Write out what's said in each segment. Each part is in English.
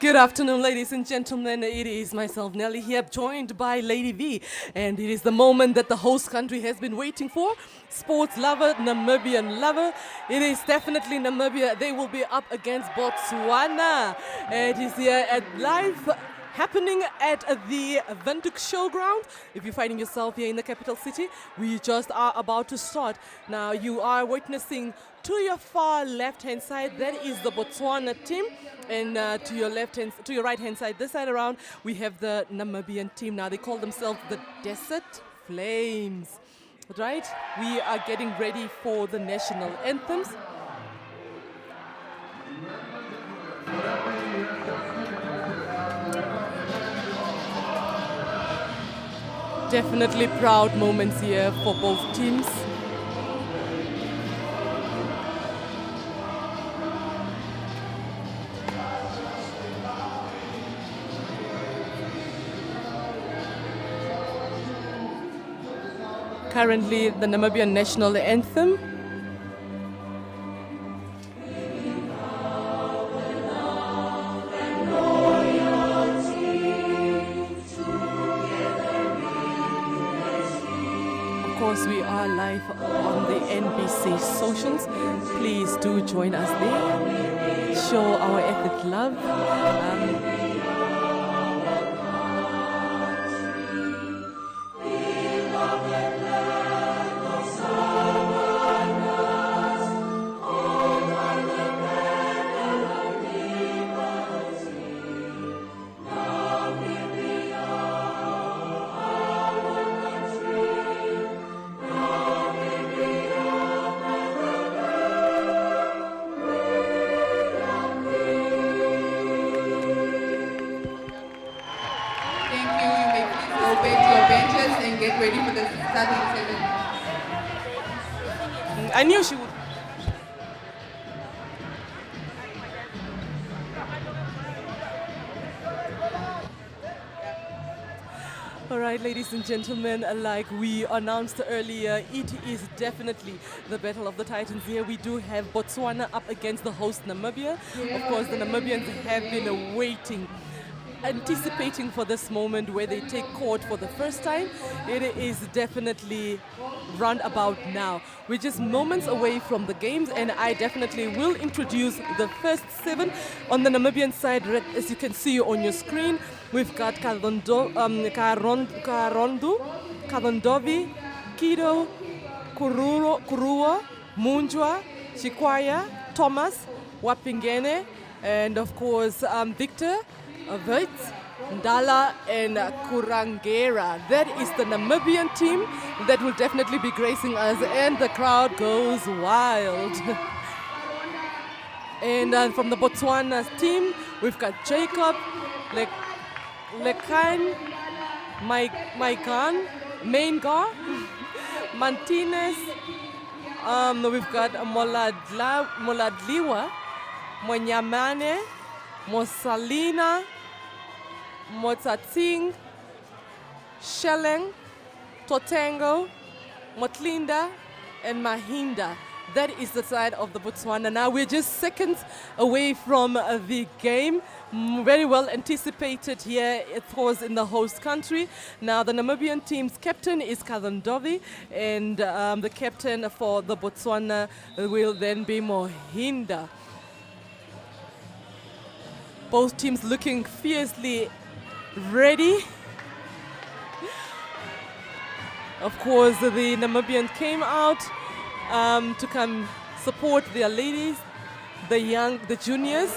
Good afternoon, ladies and gentlemen. It is myself, Nelly, here, joined by Lady V. And it is the moment that the host country has been waiting for. Sports lover, Namibian lover. It is definitely Namibia. They will be up against Botswana. It is here at live happening at the Windhoek Showground. If you're finding yourself here in the capital city, we just are about to start. Now you are witnessing to your far left-hand side, that is the Botswana team, and to your right-hand side, this side around, we have the Namibian team. Now they call themselves the Desert Flames. Right? We are getting ready for the national anthems. Definitely proud moments here for both teams. Currently the Namibian national anthem. Of course, we are live on the NBC socials. Please do join us there. Show our ethic love. Get ready for the starting seven. I knew she would. All right, ladies and gentlemen, like we announced earlier, it is definitely the Battle of the Titans here. We do have Botswana up against the host Namibia. Of course, the Namibians have been waiting, anticipating for this moment where they take court for the first time. It is definitely roundabout now. We're just moments away from the games, and I definitely will introduce the first seven. On the Namibian side, as you can see on your screen, we've got Karondu, Kadondovi, Kido, Kurua, Munjwa, Chikwaya, Thomas, Wapingene, and of course Victor, Veit, Ndala, and Kurangera. That is the Namibian team that will definitely be gracing us, and the crowd goes wild. And from the Botswana team, we've got Jacob, Lekan, Maikan, Maingar, Martinez. We've got Moladliwa, Monyamane, Mosalina, Motsatsing, Shelleng, Totengo, Motlinda, and Mahinda. That is the side of the Botswana. Now we're just seconds away from the game. Very well anticipated here, of course, in the host country. Now the Namibian team's captain is Kadondovi, and the captain for the Botswana will then be Mohinda. Both teams looking fiercely ready. Of course, the Namibians came out to come support their ladies, the juniors.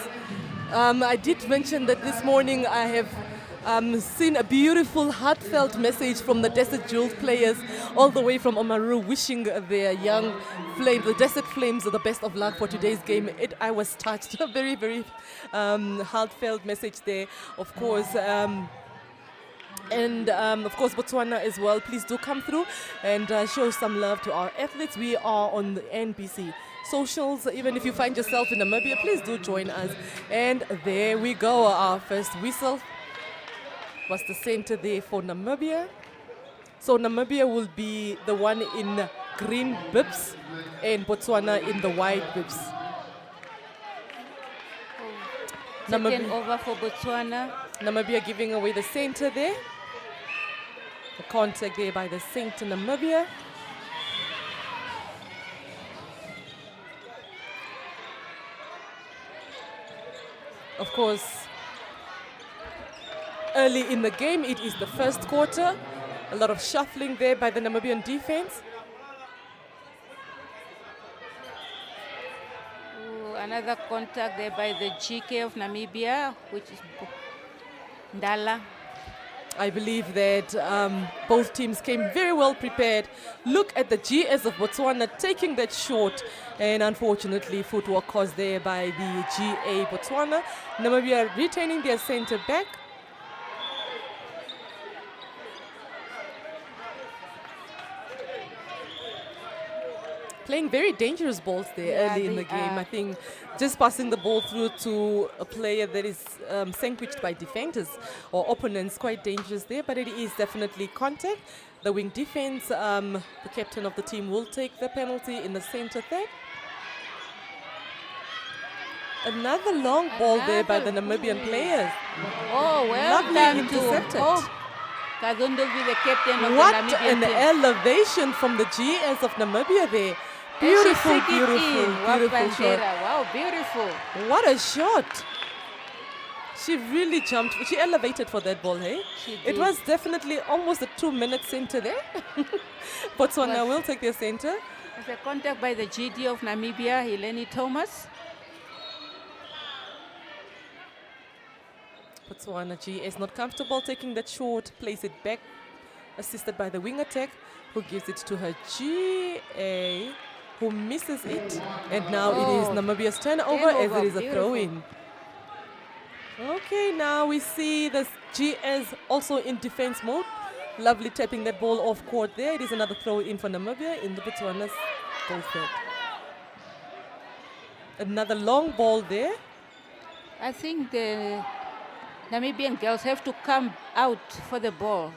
I did mention that this morning I have seen a beautiful, heartfelt message from the Desert Jewels players all the way from Omaru, wishing their young flames, the Desert Flames, the best of luck for today's game. I was touched. A very, very heartfelt message there, of course. And of course, Botswana as well. Please do come through and show some love to our athletes. We are on the NBC socials. Even if you find yourself in Namibia, please do join us. And there we go. Our first whistle was the center there for Namibia. So Namibia will be the one in green bibs and Botswana in the white bibs. Second Namibia, over for Botswana. Namibia giving away the center there. The contact there by the center Namibia. Of course, early in the game, it is the first quarter. A lot of shuffling there by the Namibian defense. Ooh, another contact there by the GK of Namibia, which is Ndala. I believe that both teams came very well prepared. Look at the GS of Botswana taking that shot, and unfortunately footwork caused there by the GA Botswana. Namibia retaining their center back. Playing very dangerous balls there early in the game. I think just passing the ball through to a player that is sandwiched by defenders or opponents, quite dangerous there, but it is definitely contact. The wing defense, the captain of the team will take the penalty in the center there. Another long ball there by the Namibian players. Oh, well Lovely done intercepted. to Kadundulvi, the captain of What the Namibian an team. elevation from the GS of Namibia there. And she Beautiful, took it beautiful, in. beautiful shot. Wapandera. Wow, beautiful. What a shot. She really jumped. She elevated for that ball, hey? She It did. was definitely almost a 2-minute center there. Botswana will take their center. It's a contact by the GD of Namibia, Heleni Thomas. Botswana GS not comfortable taking that short, place it back, assisted by the wing attack, who gives it to her GA, who misses it. And now it is Namibia's turnover as it is a throw-in. Okay, now we see the GS also in defense mode. Lovely tapping that ball off court there. It is another throw-in for Namibia in the Botswana's goal threat. Another long ball there. I think the Namibian girls have to come out for the ball.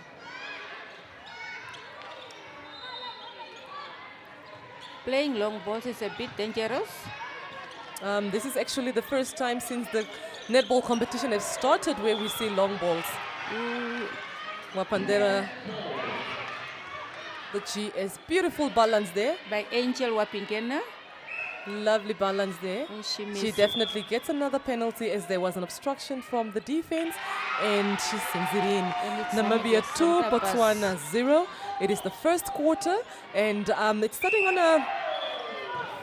Playing long balls is a bit dangerous. This is actually the first time since the netball competition has started where we see long balls. Wapandera, the GS, beautiful balance there. By Angel Wapingena. Lovely balance there. And she She missed. definitely gets another penalty as there was an obstruction from the defense, and she sends it in. And it's Namibia Namibia's 2, center pass. Botswana 0. It is the first quarter, and it's starting on a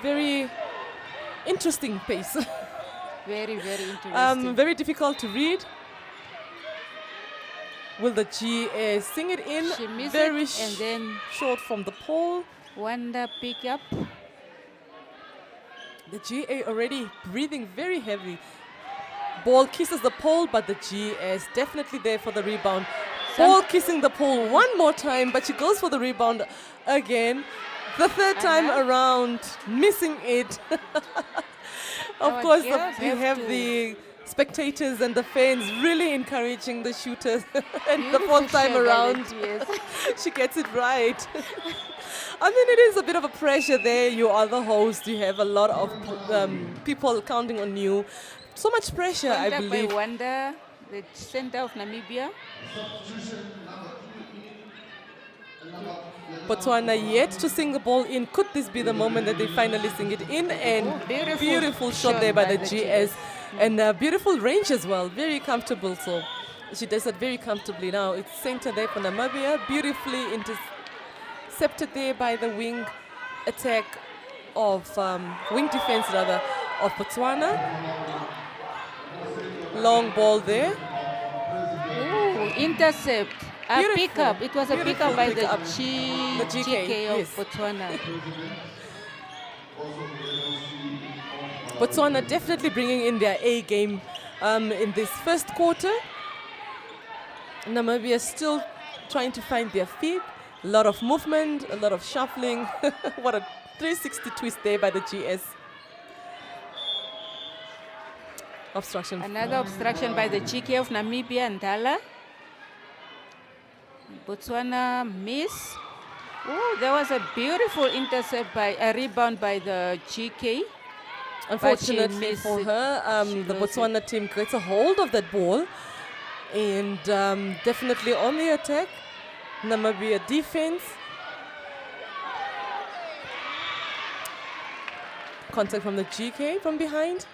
very interesting pace. Very, very interesting. Very difficult to read. Will the GS sing it in? She missed Very it, and then short from the pole. Wanda pick up. The GA already breathing very heavy. Ball kisses the pole, but the GS definitely there for the rebound. Ball kissing the pole one more time, but she goes for the rebound again. The third time around, missing it. Of Our course, girls we have have to- the spectators and the fans really encouraging the shooters. And the Beautiful fourth time shot by the around, GS. she gets it right. I mean, it is a bit of a pressure there. You are the host. You have a lot of people counting on you. So much pressure, I Contact believe. by Wanda, the center of Namibia. Botswana yet to sing the ball in. Could this be the moment that they finally sing it in? And beautiful shot there by the GS. And beautiful range as well. Very comfortable. So she does that very comfortably. Now it's center there for Namibia. Beautifully intercepted there by the wing attack of, wing defense rather, of Botswana. Long ball there. Ooh, intercept. A Beautiful, pickup. It was a beautiful pickup by the pickup. The GK of yes. Botswana. Botswana definitely bringing in their A game in this first quarter. Namibia still trying to find their feet. A lot of movement, a lot of shuffling. What a 360 twist there by the GS. Obstruction. Another obstruction by the GK of Namibia and Ndala. Botswana miss. Oh, there was a beautiful intercept by a rebound by the GK. Unfortunately missed for it. her, She the lost Botswana team gets a hold of that ball and definitely on the attack. Namibia defense. Contact from the GK from behind.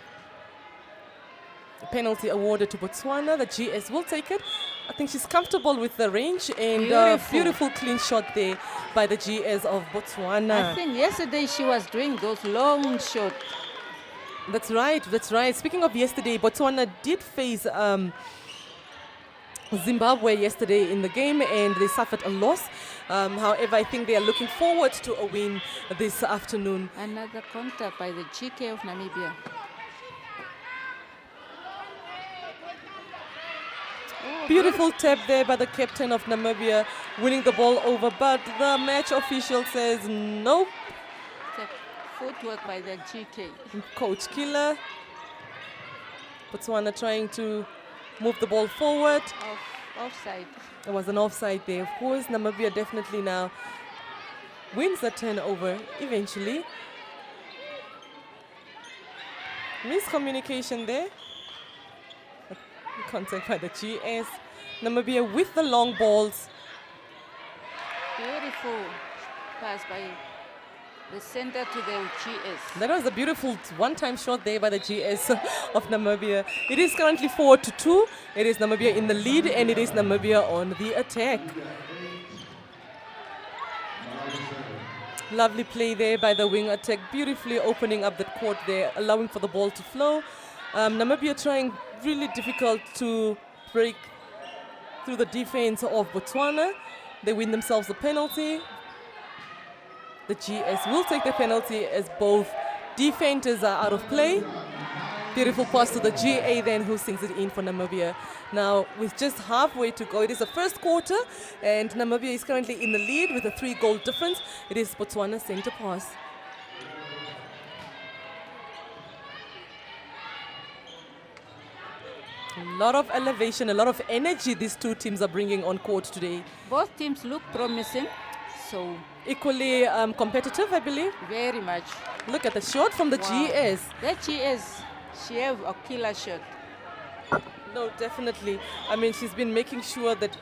Penalty awarded to Botswana. The GS will take it. I think she's comfortable with the range and beautiful clean shot there by the GS of Botswana. I think yesterday she was doing those long shots. That's right, that's right. Speaking of yesterday, Botswana did face Zimbabwe yesterday in the game and they suffered a loss. However, I think they are looking forward to a win this afternoon. Another contact by the GK of Namibia. Beautiful tap there by the captain of Namibia, winning the ball over, but the match official says nope. Footwork by the GK. Coach Killer. Botswana trying to move the ball forward. Offside. There was an offside there. Of course, Namibia definitely now wins the turnover eventually. Miscommunication there. Contact by the GS. Namibia with the long balls. Beautiful pass by the center to the GS. That was a beautiful one-time shot there by the GS of Namibia. It is currently 4-2. It is Namibia in the lead and it is Namibia on the attack. Lovely play there by the wing attack, beautifully opening up the court there, allowing for the ball to flow. Namibia trying really difficult to break through the defense of Botswana. They win themselves a penalty. The GS will take the penalty as both defenders are out of play. Beautiful pass to the GA then, who sings it in for Namibia. Now, with just halfway to go, it is the first quarter and Namibia is currently in the lead with a 3-goal difference. It is Botswana center pass. A lot of elevation, a lot of energy these two teams are bringing on court today. Both teams look promising, so equally competitive, I believe. Very much. Look at the shot from the GS. That GS, she have a killer shot. No, definitely. I mean, she's been making sure that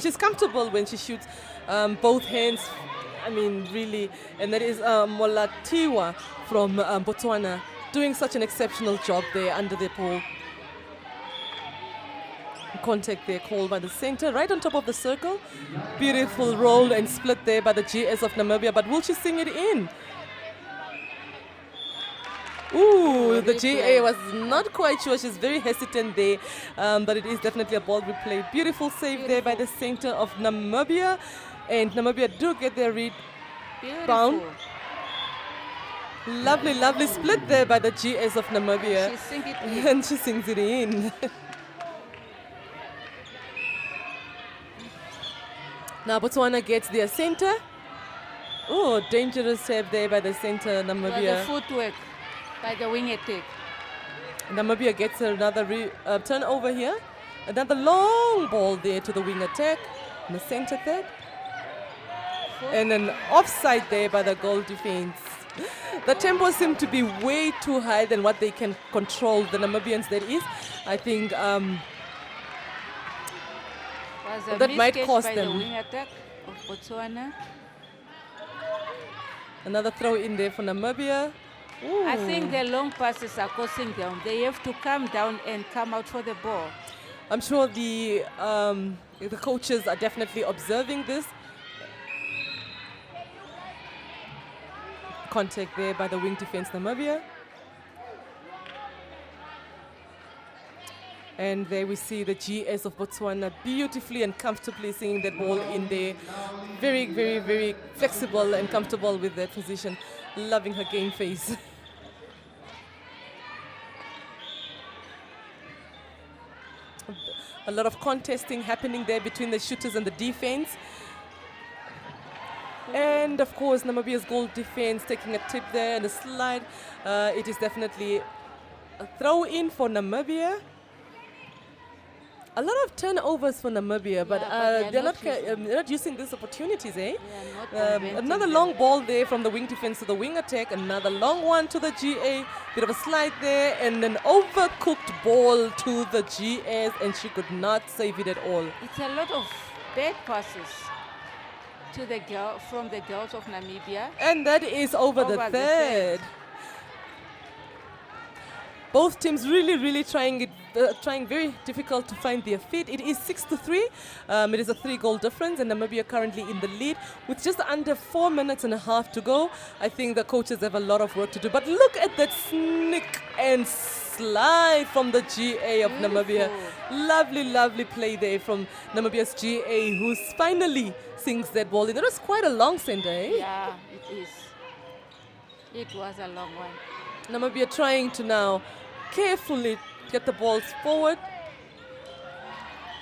she's comfortable when she shoots both hands. I mean, really. And that is Molatiwa from Botswana doing such an exceptional job there under the pole. Contact there called by the center, right on top of the circle. Beautiful roll and split there by the GS of Namibia, but will she sing it in? Ooh, the GA was not quite sure. She's very hesitant there, but it is definitely a ball replay. Beautiful save there by the center of Namibia, and Namibia do get their rebound. Lovely, lovely split there by the GS of Namibia. And she sings it in. Now Botswana gets their center. Oh, dangerous tap there by the center, Namibia. The footwork by the wing attack. Namibia gets another turnover here. Another long ball there to the wing attack. In the center third. And an offside there by the goal defense. The tempo seemed to be way too high than what they can control, the Namibians that is. I think that might cost them. The wing attack of Botswana. Another throw in there for Namibia. Ooh. I think the long passes are costing them. They have to come down and come out for the ball. I'm sure the coaches are definitely observing this. Contact there by the wing defense Namibia. And there we see the GS of Botswana beautifully and comfortably singing that ball in there. Very, very, very flexible and comfortable with that position. Loving her game face. A lot of contesting happening there between the shooters and the defense. And of course, Namibia's goal defense taking a tip there and a slide. It is definitely a throw in for Namibia. A lot of turnovers for Namibia, but Yeah, but they're not using these opportunities, eh? They are not preventing Another them. long ball there from the wing defense to the wing attack. Another long one to the GA. Bit of a slide there, and an overcooked ball to the GS, and she could not save it at all. It's a lot of bad passes to the girl from the girls of Namibia. And that is over the Over the third. third. Both teams really trying very difficult to find their feet. It is 6-3. It is a 3-goal difference, and Namibia currently in the lead with just under 4 minutes and a half to go. I think the coaches have a lot of work to do. But look at that sneak and slide from the GA of Namibia. Lovely play there from Namibia's GA, who finally sinks that ball in. That was quite a long center, eh? Yeah, it is. It was a long one. Namibia trying to now carefully get the balls forward.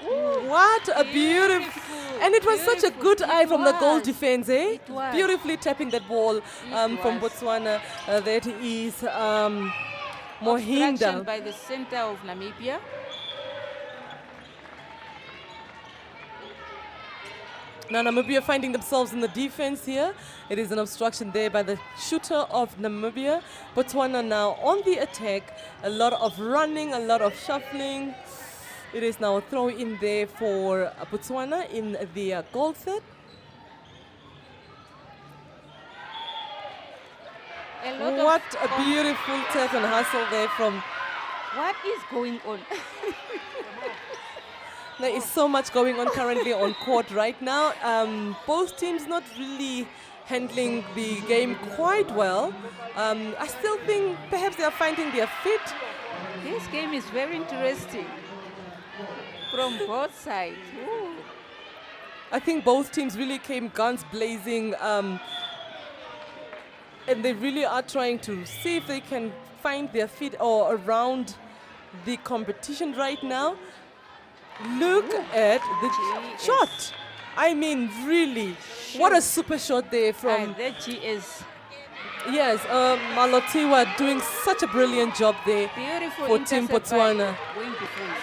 What a beautiful. And it was such a good eye from the goal defense, eh? It was. Beautifully tapping that ball from was. Botswana. That is Obstruction Mohinda. by the center of Namibia. Now Namibia finding themselves in the defense here. It is an obstruction there by the shooter of Namibia. Botswana now on the attack. A lot of running, a lot of shuffling. It is now a throw in there for Botswana in the goal third. What a beautiful tap and hustle there from. What is going on? There is so much going on currently on court right now. Both teams not really handling the game quite well. I still think perhaps they are finding their feet. This game is very interesting from both sides. Ooh. I think both teams really came guns blazing, and they really are trying to see if they can find their feet or around the competition right now. Look at the shot. I mean, really, what a super shot there from. And there she is. Yes, Malotiwa doing such a brilliant job there Beautiful for Team intercept Botswana. by wing defense.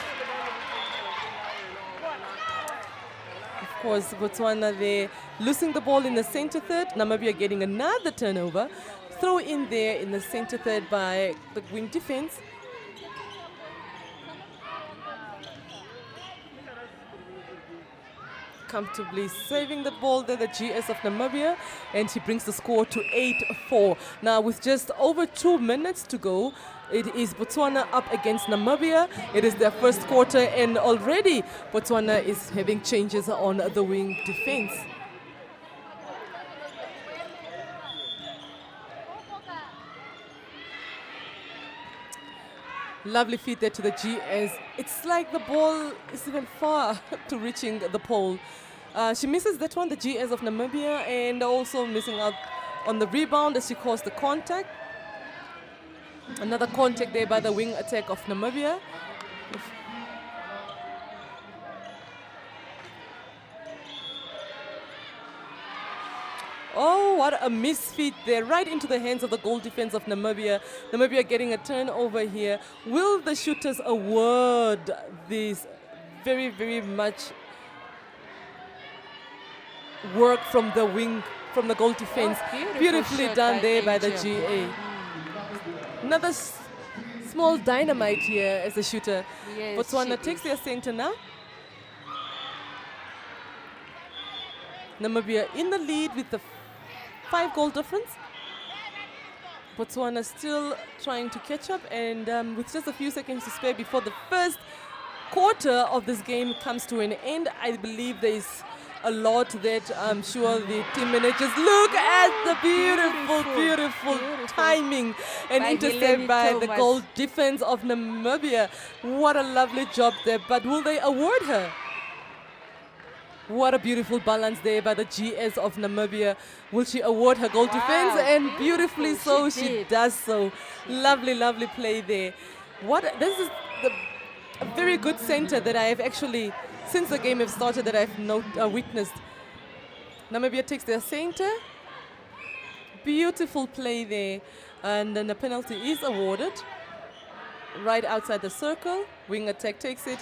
Of course, Botswana there losing the ball in the center third. Namibia getting another turnover. Throw in there in the center third by the wing defense. Comfortably saving the ball there, the GS of Namibia, and he brings the score to 8-4. Now with just over 2 minutes to go, it is Botswana up against Namibia. It is their first quarter, and already Botswana is having changes on the wing defense. Lovely feed there to the GS. It's like the ball is even far to reaching the pole. She misses that one, the GS of Namibia, and also missing out on the rebound as she caused the contact. Another contact there by the wing attack of Namibia. Oh, what a misfeed there, right into the hands of the goal defense of Namibia. Namibia getting a turnover here. Will the shooters award this very much work from the wing, from the goal defense? Beautiful Beautifully shot done by there by the Angel. GA. Another small dynamite here as a shooter. Yes, Botswana she takes is. their center now. Namibia in the lead with the 5-goal difference. Botswana still trying to catch up, and with just a few seconds to spare before the first quarter of this game comes to an end, I believe there is a lot that I'm sure the team managers look at the beautiful timing and By intercept Hillary by the Thomas. goal defense of Namibia. What a lovely job there, but will they award her? What a beautiful balance there by the GS of Namibia. Will she award her goal defense? And beautifully so, She she did. does so. Lovely play there. This is a very good center that I have actually, since the game have started, that I've witnessed. Namibia takes their center. Beautiful play there. And then the penalty is awarded. Right outside the circle. Wing attack takes it.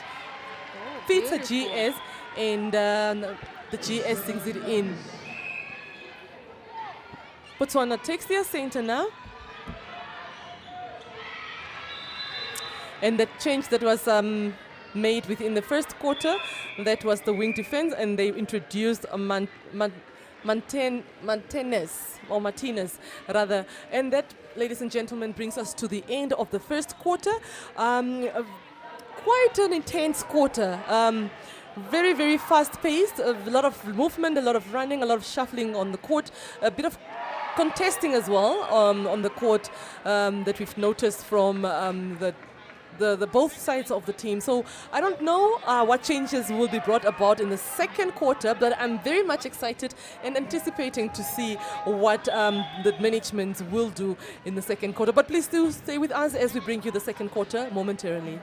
feats a Beautiful. GS, and the GS sings it in. Botswana takes their center now. And the change that was made within the first quarter, that was the wing defense, and they introduced a Martinez, rather. And that, ladies and gentlemen, brings us to the end of the first quarter. Quite an intense quarter. Very, very fast-paced. A lot of movement, a lot of running, a lot of shuffling on the court, a bit of contesting as well on the court that we've noticed from the both sides of the team. So I don't know what changes will be brought about in the second quarter, but I'm very much excited and anticipating to see what the management will do in the second quarter. But please do stay with us as we bring you the second quarter momentarily.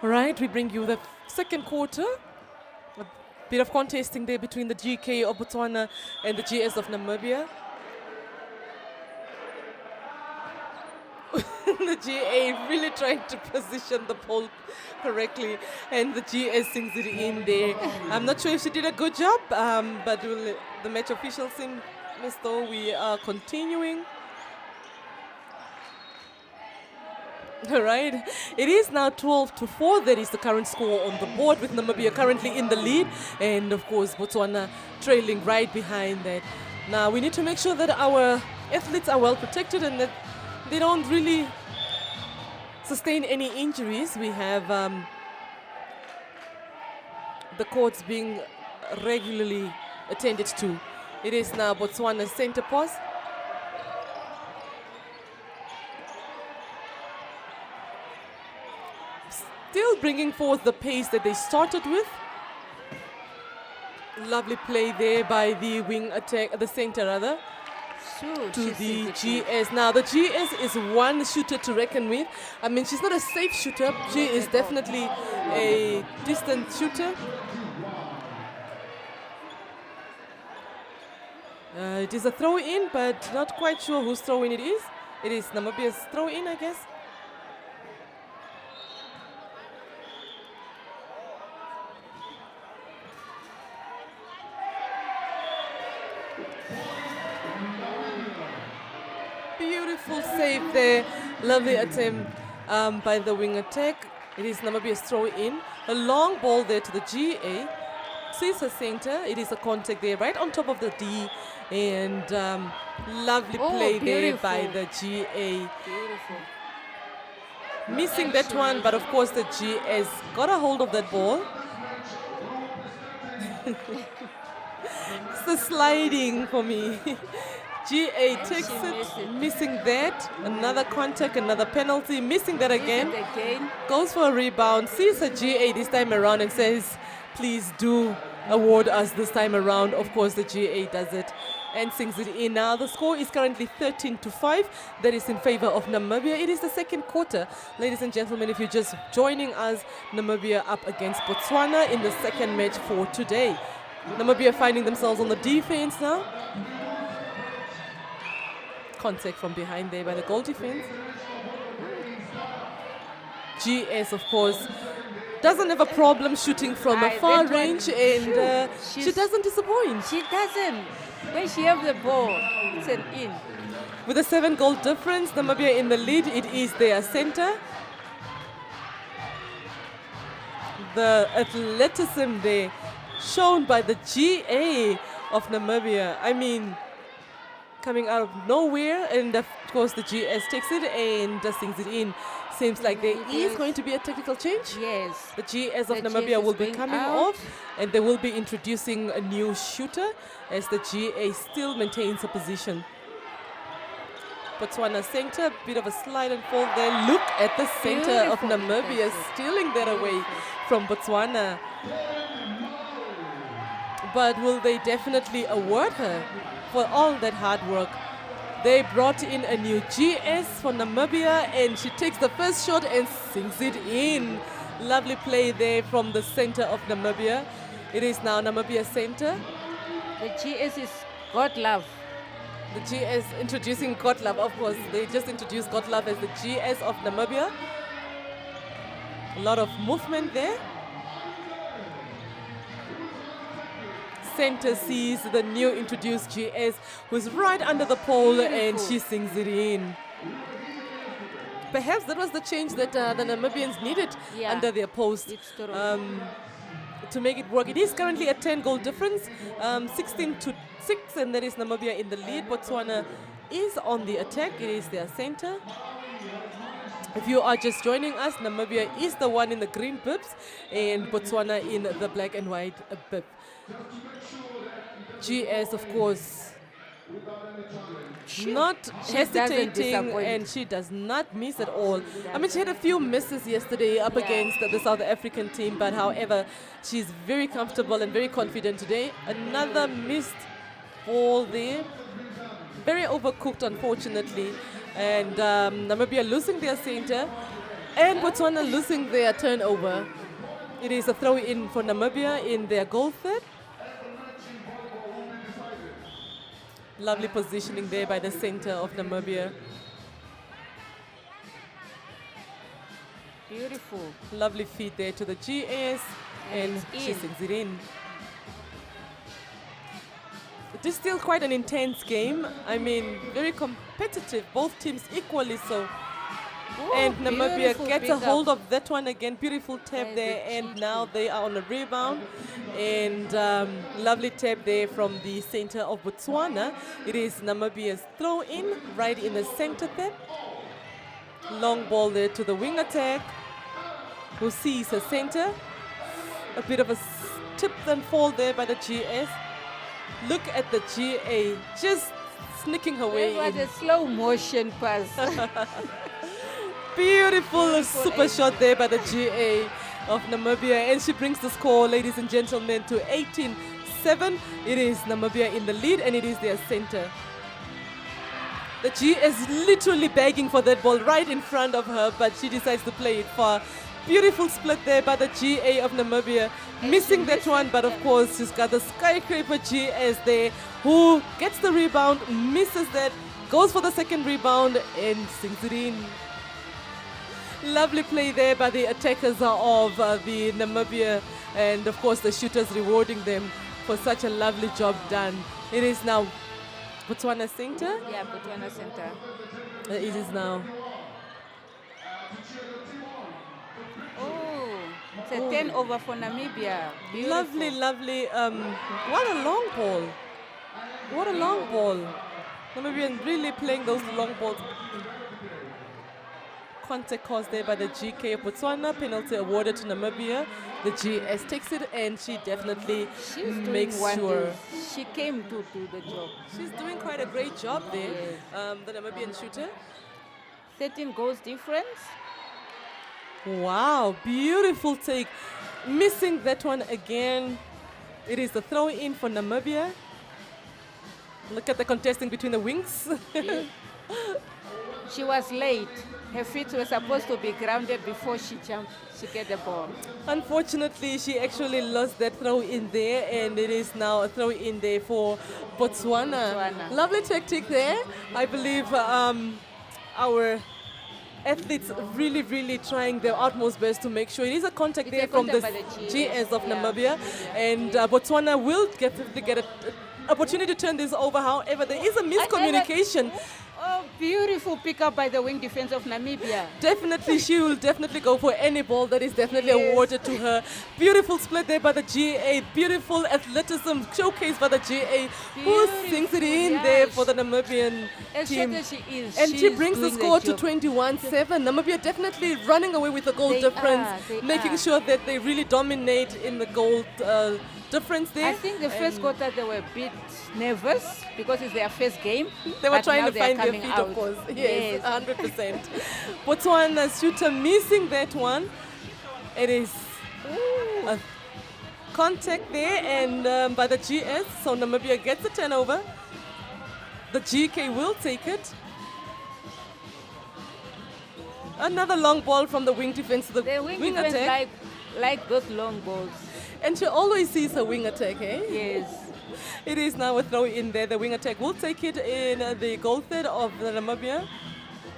All right, we bring you the second quarter. A bit of contesting there between the GK of Botswana and the GS of Namibia. The GA really trying to position the pole correctly, and the GS sings it in there. I'm not sure if she did a good job, but the match officials seem as though we are continuing. Right. It is now 12-4. That is the current score on the board, with Namibia currently in the lead, and of course Botswana trailing right behind that. Now we need to make sure that our athletes are well protected and that they don't really sustain any injuries. We have the courts being regularly attended to. It is now Botswana's center pass. Still bringing forth the pace that they started with. Lovely play there by the wing attack, the center rather, to the GS. Now the GS is one shooter to reckon with. I mean, she's not a safe shooter. She is definitely a distant shooter. It is a throw in, but not quite sure whose throw in it is. It is Namibia's throw in, I guess. Beautiful save there. Lovely attempt by the wing attack. It is Namibia's throw in. A long ball there to the GA. Sees her center. It is a contact there right on top of the D. And lovely play there by the GA. Beautiful. Missing that one, but of course the GS got a hold of that ball. It's the sliding for me. GA takes it, missing that. Another contact, another penalty, missing that again. Goes for a rebound, sees a GA this time around and says, please do award us this time around. Of course, the GA does it and sings it in. Now, the score is currently 13-5. That is in favor of Namibia. It is the second quarter. Ladies and gentlemen, if you're just joining us, Namibia up against Botswana in the second match for today. Namibia finding themselves on the defense now. Contact from behind there by the goal defense. GS, of course, doesn't have a problem shooting from a far range, and she doesn't disappoint. She doesn't. When she has the ball, it's an in. With a 7-goal difference, Namibia in the lead. It is their center. The athleticism there shown by the GA of Namibia. I mean, coming out of nowhere, and of course the GS takes it and sings it in. Seems like there is going to be a technical change. Yes. The GS of Namibia will be coming off, and they will be introducing a new shooter as the GA still maintains a position. Botswana center, bit of a slide and fall there. Look at the center of Namibia stealing that away from Botswana. But will they definitely award her for all that hard work? They brought in a new GS for Namibia, and she takes the first shot and sinks it in. Lovely play there from the center of Namibia. It is now Namibia center. The GS is God love. The GS introducing Gotlove, of course. They just introduced Gotlove as the GS of Namibia. A lot of movement there. Center sees the new introduced GS, who's right under the pole, and she sings it in. Perhaps that was the change that the Namibians needed under their post to make it work. It is currently a 10-goal difference, 16-6, and that is Namibia in the lead. Botswana is on the attack. It is their center. If you are just joining us, Namibia is the one in the green bibs and Botswana in the black and white bib. GS, of course, not hesitating, and she does not miss at all. I mean, she had a few misses yesterday up against the South African team, but however, she's very comfortable and very confident today. Another missed ball there. Very overcooked, unfortunately. And Namibia losing their center, and Botswana losing their turnover. It is a throw-in for Namibia in their goal third. Lovely positioning there by the center of Namibia. Beautiful. Lovely feed there to the GS, and she sings it in. It is still quite an intense game. I mean, very competitive, both teams equally so. And Namibia beautiful gets a pickup. hold of that one again. Beautiful tap By there. the And cheeky. now they are on a rebound. And lovely tap there from the center of Botswana. It is Namibia's throw in right in the center tap. Long ball there to the wing attack, who sees her center. A bit of a tip and fall there by the GS. Look at the GA just sneaking her way It was in. a slow motion pass. Beautiful super shot there by the GA of Namibia. And she brings the score, ladies and gentlemen, to 18-7. It is Namibia in the lead, and it is their center. The G is literally begging for that ball right in front of her, but she decides to play it far. Beautiful split there by the GA of Namibia. Missing that one, but of course she's got the skyscraper GS there, who gets the rebound, misses that, goes for the second rebound, and sinks it in. Lovely play there by the attackers of the Namibia, and of course the shooters rewarding them for such a lovely job done. It is now Botswana center. Yeah, Botswana center. It is now. Oh, it's a 10 over for Namibia. Beautiful. Lovely, lovely. What a long ball. What a long ball. Namibian really playing those long balls. Contact caused there by the GK of Botswana. Penalty awarded to Namibia. The GS takes it, and she definitely She's doing makes sure. wonders. She came to do the job. She's doing quite a great job there, Yes. the Namibian shooter. 13 goals difference. Wow, beautiful take. Missing that one again. It is the throw in for Namibia. Look at the contesting between the wings. She was late. Her feet were supposed to be grounded before she jumped. She get the ball. Unfortunately, she actually lost that throw in there, and it is now a throw in there for Botswana. Botswana. Lovely tactic there. I believe our athletes really, really trying their utmost best to make sure it is a contact It's there a from the contact by the GS of yeah. Namibia, and Botswana will definitely get an opportunity to turn this over. However, there is a miscommunication. Oh, beautiful pickup by the wing defense of Namibia. Definitely, she will definitely go for any ball that is definitely Yes. awarded to her. Beautiful split there by the GA. Beautiful athleticism showcased by the GA, who sinks it in yeah. there for the Namibian As team. short as she is, And she she's brings the doing score to job. 21-7. Namibia definitely running away with the goal They difference, they making are. sure that they really dominate in the goal difference there. I think the first And quarter they were a bit nervous because it's their first game. they were but trying now to they are find their coming feet, out. of course. Yes. Yes, 100%. Botswana's shooter missing that one. It is a contact there, and by the GS, so Namibia gets the turnover. The GK will take it. Another long ball from the wing defense to the The wing wing defense attack. like those long balls. And she always sees her wing attack, eh? Yes. It is now a throw in there. The wing attack will take it in the goal third of the Namibia.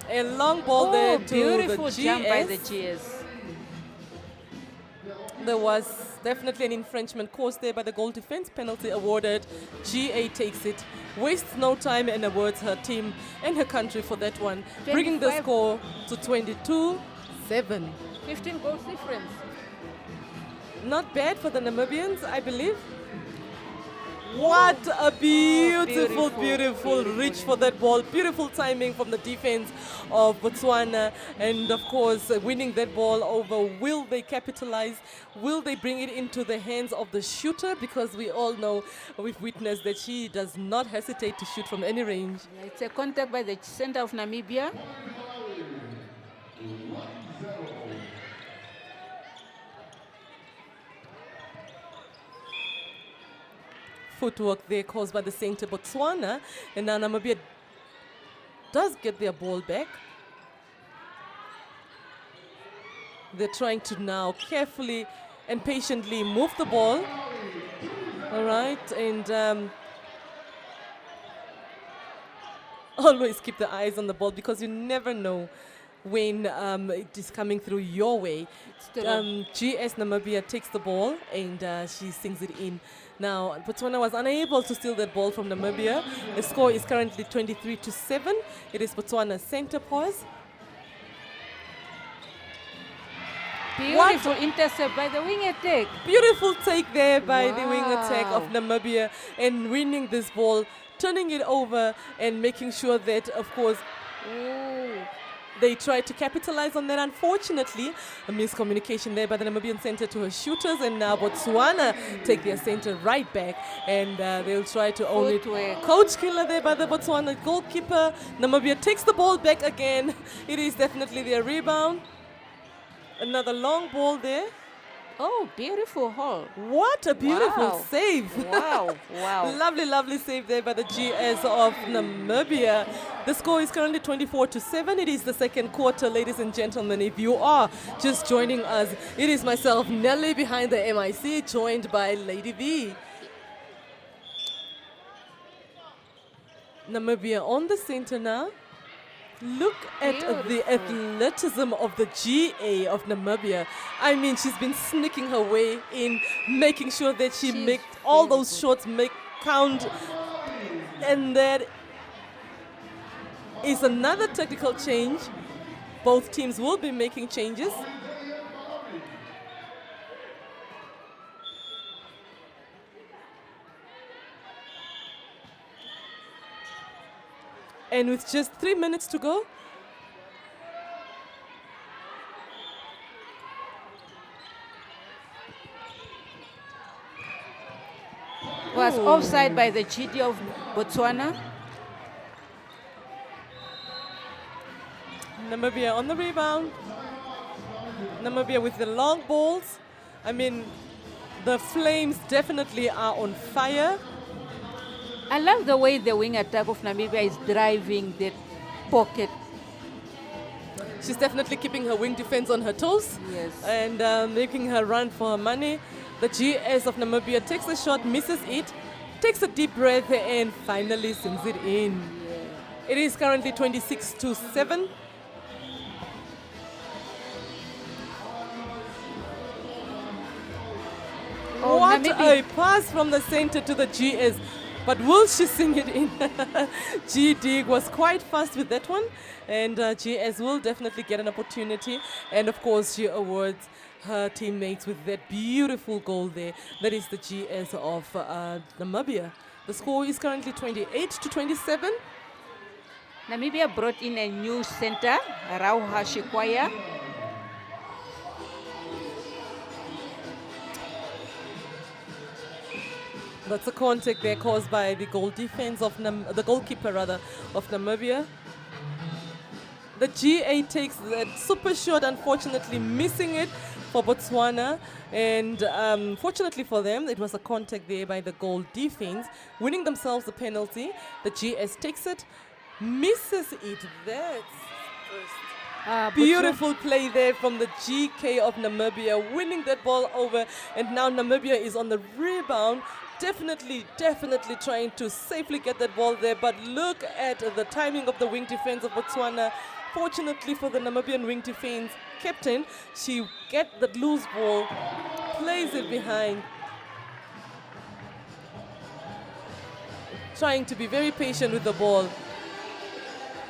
A long ball there to beautiful the jump by the GS. GS. There was definitely an infringement caused there by the goal defense. Penalty awarded. GA takes it. Wastes no time and awards her team and her country for that one. Bringing the 25. score to 22-7. 15 goals difference. Not bad for the Namibians, I believe. What a beautiful, beautiful reach for that ball. Beautiful timing from the defense of Botswana. And of course, winning that ball over. Will they capitalize? Will they bring it into the hands of the shooter? Because we all know, we've witnessed that she does not hesitate to shoot from any range. Yeah, it's a contact by the center of Namibia. Footwork there caused by the center Botswana, and now Namibia does get their ball back. They're trying to now carefully and patiently move the ball. All right, and always keep the eyes on the ball because you never know when it is coming through your way. GS Namibia takes the ball and she sings it in. Now, Botswana was unable to steal that ball from Namibia. The score is currently 23-7. It is Botswana's center pause. Beautiful intercept by the wing attack. Beautiful take there by the wing attack of Wow. Namibia and winning this ball, turning it over and making sure that, of course, they tried to capitalize on that. Unfortunately, a miscommunication there by the Namibian center to her shooters, and now Botswana take their center right back, and they'll try to own it. Footwork. Coach killer there by the Botswana goalkeeper. Namibia takes the ball back again. It is definitely their rebound. Another long ball there. Oh, beautiful hole. What a beautiful Wow. save. Wow, wow. Lovely, lovely save there by the GS of Namibia. The score is currently 24-7. It is the second quarter, ladies and gentlemen. If you are just joining us, it is myself, Nelly, behind the MIC, joined by Lady V. Namibia on the center now. Look at the athleticism of the GA of Namibia. I mean, she's been sneaking her way in, making sure that she She's makes all very those good. shots make count. And that is another tactical change. Both teams will be making changes. And with just 3 minutes to go, Was offside by the GD of Botswana. Namibia on the rebound. Namibia with the long balls. I mean, the Flames definitely are on fire. I love the way the wing attack of Namibia is driving the pocket. She's definitely keeping her wing defense on her toes. Yes. And making her run for her money. The GS of Namibia takes a shot, misses it, takes a deep breath, and finally sends it in. It is currently 26-7. Oh, What Namibia. a pass from the center to the GS. But will she sing it in? GD was quite fast with that one. And GS will definitely get an opportunity. And of course, she awards her teammates with that beautiful goal there. That is the GS of Namibia. The score is currently 28-27. Namibia brought in a new center, Rauha Shikwaya. That's a contact there caused by the goal defense of the goalkeeper rather of Namibia. The GA takes that super shot, unfortunately missing it for Botswana. And fortunately for them, it was a contact there by the goal defense, winning themselves the penalty. The GS takes it, misses it. That's first. Beautiful play there from the GK of Namibia, winning that ball over. And now Namibia is on the rebound. Definitely trying to safely get that ball there. But look at the timing of the wing defense of Botswana. Fortunately for the Namibian wing defense captain, she gets that loose ball, plays it behind. Trying to be very patient with the ball.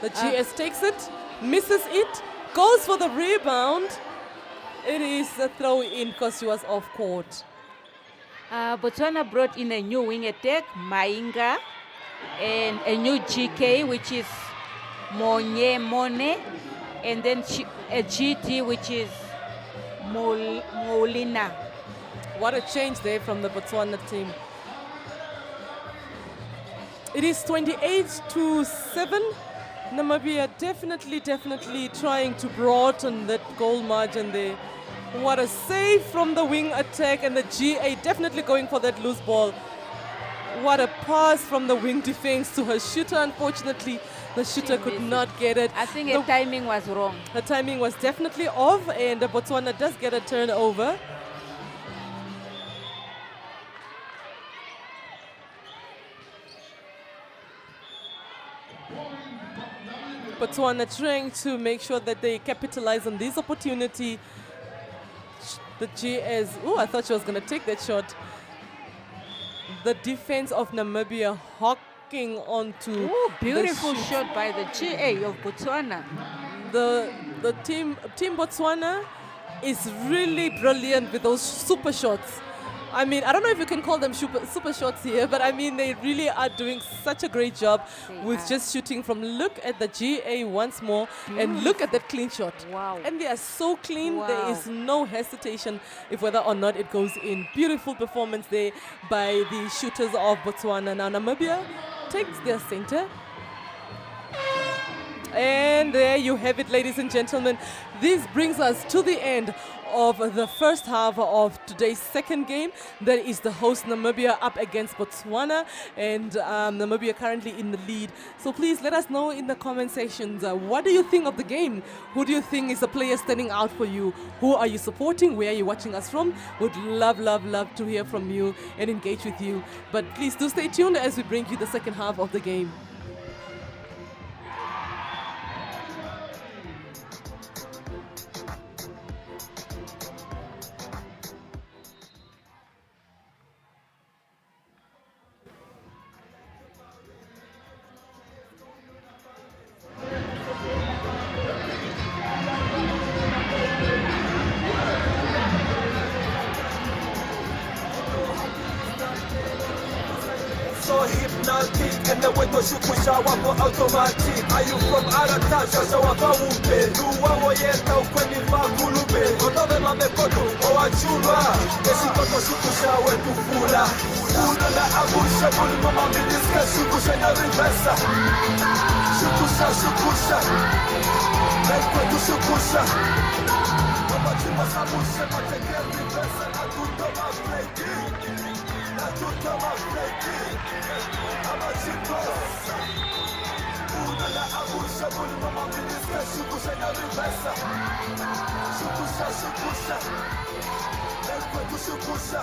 The GS takes it, misses it, goes for the rebound. It is a throw in because she was off court. Botswana brought in a new wing attack, Mainga, and a new GK, which is Monye Mone, and then a GT, which is Molina. What a change there from the Botswana team. It is 28-7. Namibia definitely trying to broaden that goal margin there. What a save from the wing attack, and the GA definitely going for that loose ball. What a pass from the wing defense to her shooter. Unfortunately, the shooter could not get it. I think her timing was wrong. Her timing was definitely off, and Botswana does get a turnover. Botswana trying to make sure that they capitalize on this opportunity. The GS, oh, I thought she was going to take that shot. The defense of Namibia hawking onto. Ooh, beautiful the shoot. shot by the GA of Botswana. The team Botswana is really brilliant with those super shots. I mean, I don't know if you can call them super shots here, but I mean, they really are doing such a great job with just shooting from. Look at the GA once more and look at that clean shot. Wow. And they are so clean, there Wow. is no hesitation if whether or not it goes in. Beautiful performance there by the shooters of Botswana. Now, Namibia takes their center. And there you have it, ladies and gentlemen. This brings us to the end of the first half of today's second game. That is the host Namibia up against Botswana, and Namibia currently in the lead. So please let us know in the comment sections, what do you think of the game? Who do you think is a player standing out for you? Who are you supporting? Where are you watching us from? Would love to hear from you and engage with you. But please do stay tuned as we bring you the second half of the game. So hypnotic and the way to shukusha wako automatic. Are you from Arata? Shasha wapa umpe Luwa woyeta ukweni vakulube Odove mamekoto owachulwa Yesu toto shukusha wetu fula Una la abusha Muli mama miliska shukusha na rivesa Shukusha Ekwetu shukusha Mama chima sabusha Mateke rivesa Natuto mafleki Natuto mafleki Una la abusha Muli mama miliska shukusha na rivesa Shukusha Ekwetu shukusha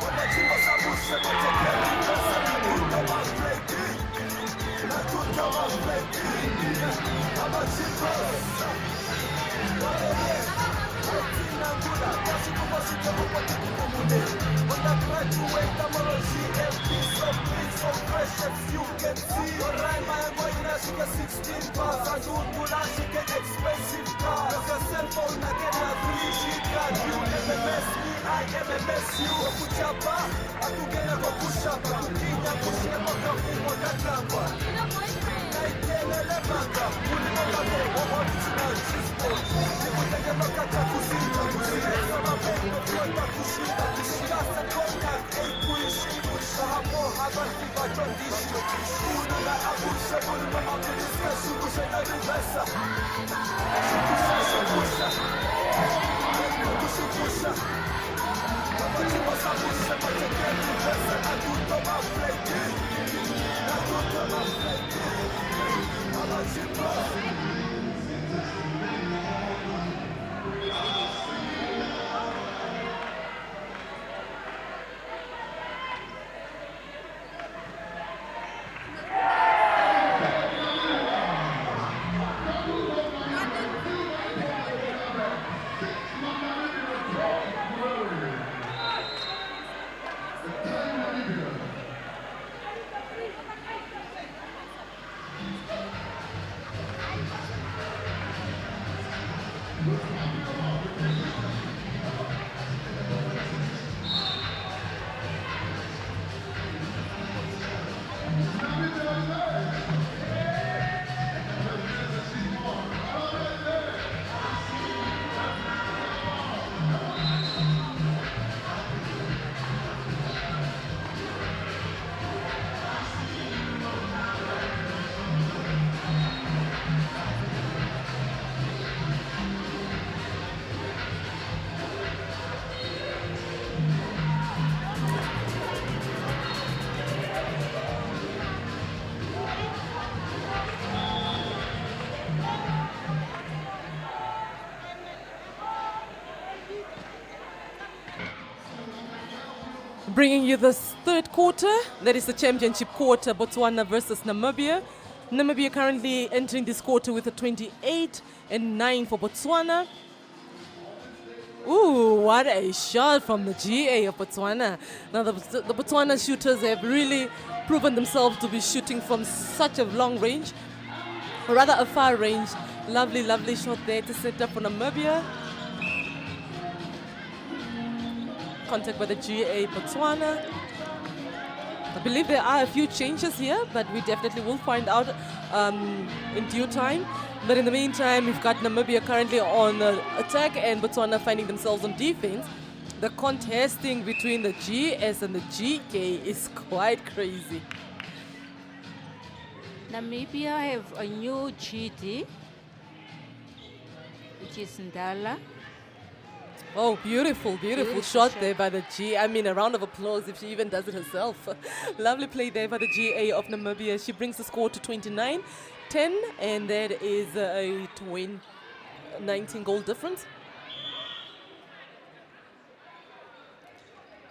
Mama chima sabusha Mateke rivesa Natuto mafleki Natuto mafleki Mama chima When I graduate, I'm on a GMP, so clean, so fresh as you can see. Your rhyme, I am going to she get 16 bars. I do Mula, she get expensive cars. Cause your cell phone, I get a 3G card. You MMS me, I MMS you. Kuchapa, I do get a kushapa. Kukinya, kushema, kafumo, kakamba. Naikele manga, kuli manga, original chispo. Nikutege makata kusita, kusita, mabendo, kuenda kushita, kushikasa, konga, kuishi, kushahapo, habati, batondishi. Una la abusha, kuli mama, kuliska, shukusha, na rivesa. Shukusha. Shukusha. Mama chima sabusha, mateke rivesa, natuto mafleki. Natuto mafleki. Mama chima. Bringing you this third quarter, that is the championship quarter, Botswana versus Namibia. Namibia currently entering this quarter with a 28-9 for Botswana. Ooh, what a shot from the GA of Botswana. Now the Botswana shooters have really proven themselves to be shooting from such a long range, or rather a far range. Lovely shot there to set up for Namibia. Contact by the GA Botswana. I believe there are a few changes here, but we definitely will find out in due time. But in the meantime, we've got Namibia currently on attack and Botswana finding themselves on defense. The contesting between the GS and the GK is quite crazy. Namibia have a new GD, which is Ndala. Oh, beautiful, beautiful shot there by the G. I mean, a round of applause if she even does it herself. Lovely play there by the GA of Namibia. She brings the score to 29-10, and that is a 19-goal difference.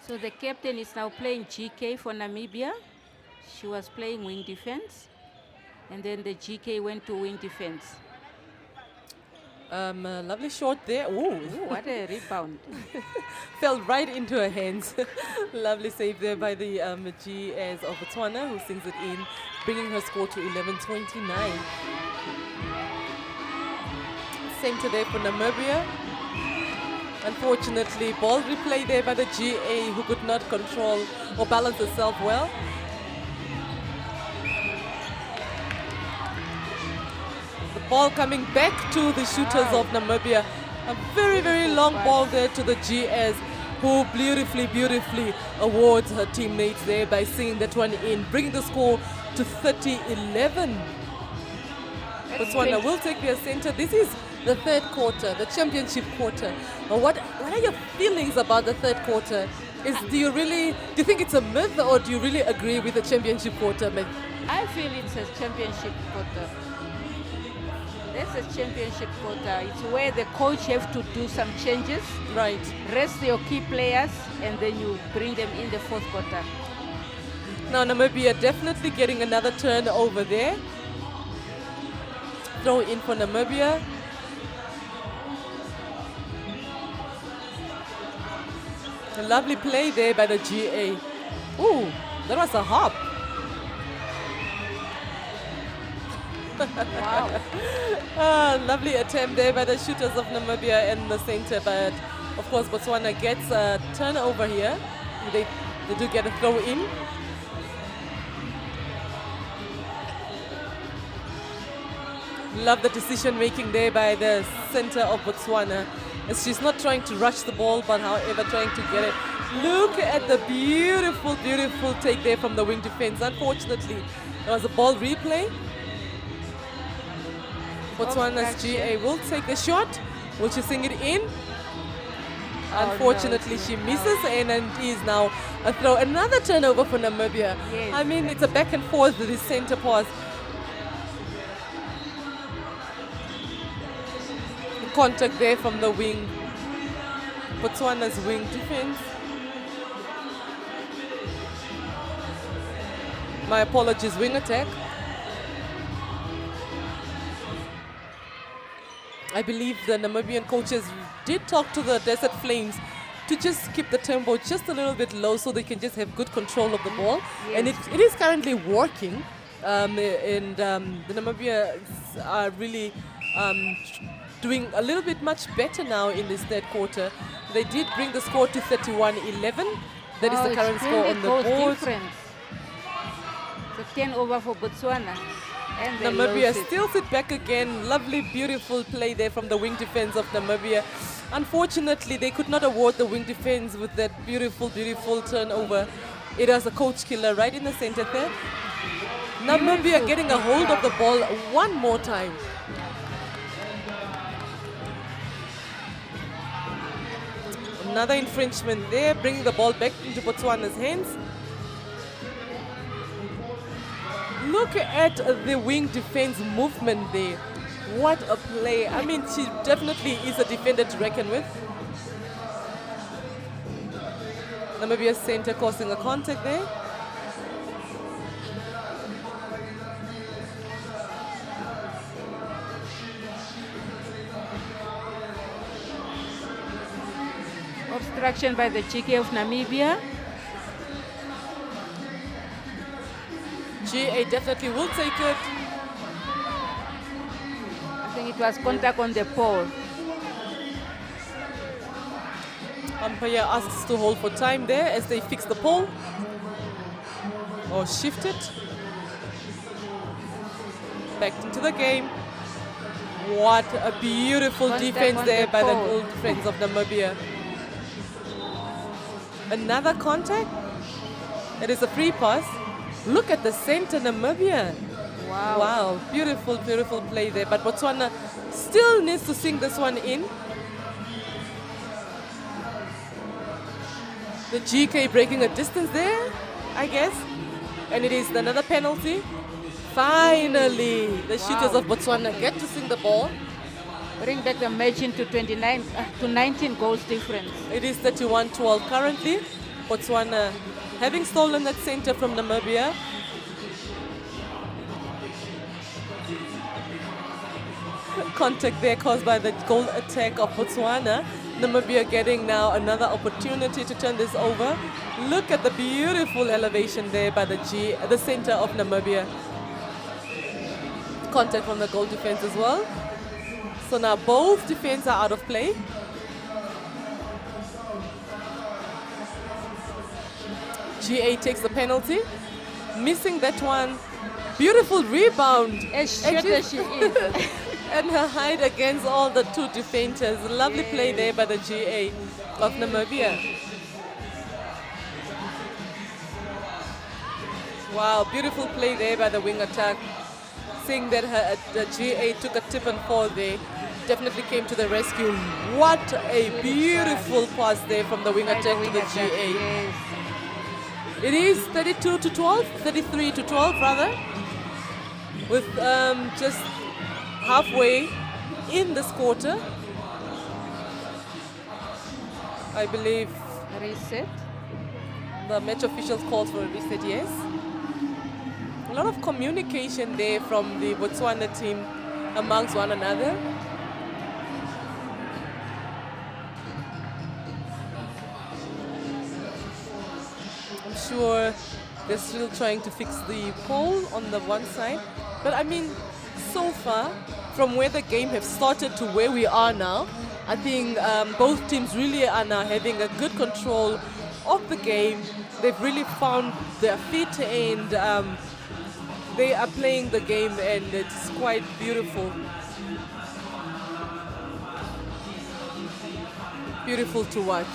So the captain is now playing GK for Namibia. She was playing wing defense, and then the GK went to wing defense. Lovely shot there. Ooh, What a rebound. fell right into her hands. Lovely save there by the GS of Botswana, who sings it in, bringing her score to 11-29. Center there for Namibia. Unfortunately, ball replay there by the GA, who could not control or balance herself well. The ball coming back to the shooters of Namibia. A very, very long ball there to the GS, who beautifully awards her teammates there by singing that one in, bringing the score to 30-11. Botswana will take their center. This is the third quarter, the championship quarter. What are your feelings about the third quarter? Do you think it's a myth, or do you really agree with the championship quarter myth? I feel it's a championship quarter. That's a championship quarter. It's where the coach have to do some changes. Right. Rest your key players, and then you bring them in the fourth quarter. Now Namibia definitely getting another turnover there. Throw in for Namibia. A lovely play there by the GA. Ooh, that was a hop. Wow. Lovely attempt there by the shooters of Namibia in the center, but of course Botswana gets a turnover here. They do get a throw in. Love the decision making there by the center of Botswana, as she's not trying to rush the ball, but however trying to get it. Look at the beautiful take there from the wing defense. Unfortunately, there was a ball replay. Botswana's GA will take the shot. Will she sing it in? Unfortunately, she misses, and it is now a throw. Another turnover for Namibia. Yes. I mean, it's a back and forth with this center pass. Contact there from the wing. Botswana's wing defense. My apologies, wing attack. I believe the Namibian coaches did talk to the Desert Flames to just keep the tempo just a little bit low so they can just have good control of the ball. Yes. And it is currently working. The Namibians are really doing a little bit much better now in this third quarter. They did bring the score to 31-11. That is the current score on the board. Difference. It's a 10 over for Botswana. And they Namibia lose it. still sit back again. Lovely, beautiful play there from the wing defense of Namibia. Unfortunately, they could not award the wing defense with that beautiful turnover. It was a coach killer right in the center there. Namibia getting a hold of the ball one more time. Another infringement there, bringing the ball back into Botswana's hands. Look at the wing defense movement there. What a play. I mean, she definitely is a defender to reckon with. Namibia center causing a contact there. Obstruction by the GK of Namibia. GA definitely will take it. I think it was contact on the pole. Umpire asks to hold for time there as they fix the pole. Or shift it. Back into the game. What a beautiful Contact defense on there the by the pole. Gold Friends of Namibia. Another contact. It is a free pass. Look at the center, Namibia. Wow. Wow, beautiful, beautiful play there. But Botswana still needs to sink this one in. The GK breaking a distance there, I guess. And it is another penalty. Finally, the shooters Wow. of Botswana get to sink the ball. Bring back the match into 29 to 19 goals difference. It is 31-12 currently. Botswana having stolen that center from Namibia. Contact there caused by the goal attack of Botswana. Namibia getting now another opportunity to turn this over. Look at the beautiful elevation there by the center of Namibia. Contact from the goal defense as well. So now both defense are out of play. GA takes the penalty, missing that one. Beautiful rebound. As short as she is. And her hide against all the two defenders. Lovely play there by the GA of Namibia. Wow, beautiful play there by the wing attack. Seeing that the GA took a tip and fall there, definitely came to the rescue. What a beautiful pass there from the wing attack to the GA. Yes. It is 32-12, 33-12 rather, with just halfway in this quarter. I believe Reset. the match officials called for a reset, yes. A lot of communication there from the Botswana team amongst one another. I'm sure they're still trying to fix the pole on the one side. But I mean, so far, from where the game has started to where we are now, I think both teams really are now having a good control of the game. They've really found their feet and they are playing the game, and it's quite beautiful. Beautiful to watch.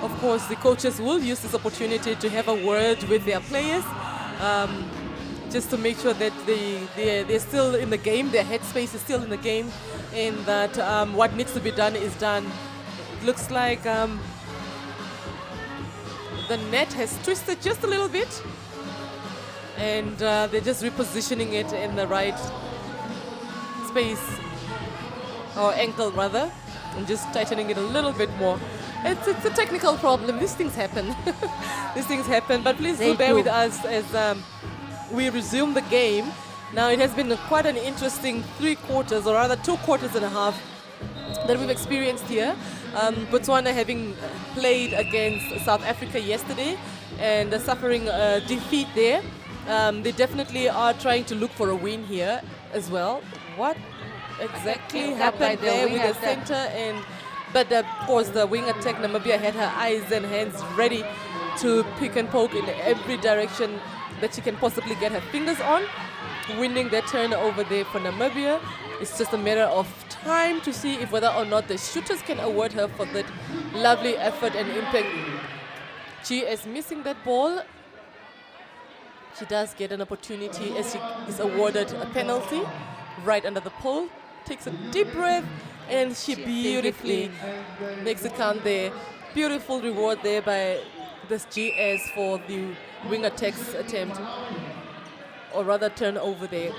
Of course, the coaches will use this opportunity to have a word with their players, just to make sure that they're still in the game, their headspace is still in the game, and that what needs to be done is done. Looks like the net has twisted just a little bit, and they're just repositioning it in the right space, or ankle rather, and just tightening it a little bit more. It's a technical problem. These things happen. These things happen. But please do bear with us as we resume the game. Now, it has been quite an interesting 3 quarters, or rather 2 quarters and a half, that we've experienced here. Botswana having played against South Africa yesterday and suffering a defeat there. They definitely are trying to look for a win here as well. What exactly happened there with the center? But of course, the wing attack, Namibia had her eyes and hands ready to pick and poke in every direction that she can possibly get her fingers on. Winning that turnover there for Namibia. It's just a matter of time to see if whether or not the shooters can award her for that lovely effort and impact. She is missing that ball. She does get an opportunity as she is awarded a penalty right under the pole. Takes a deep breath, and she beautifully makes it count there. Beautiful reward there by this GS for the wing attack's attempt, or rather turnover there.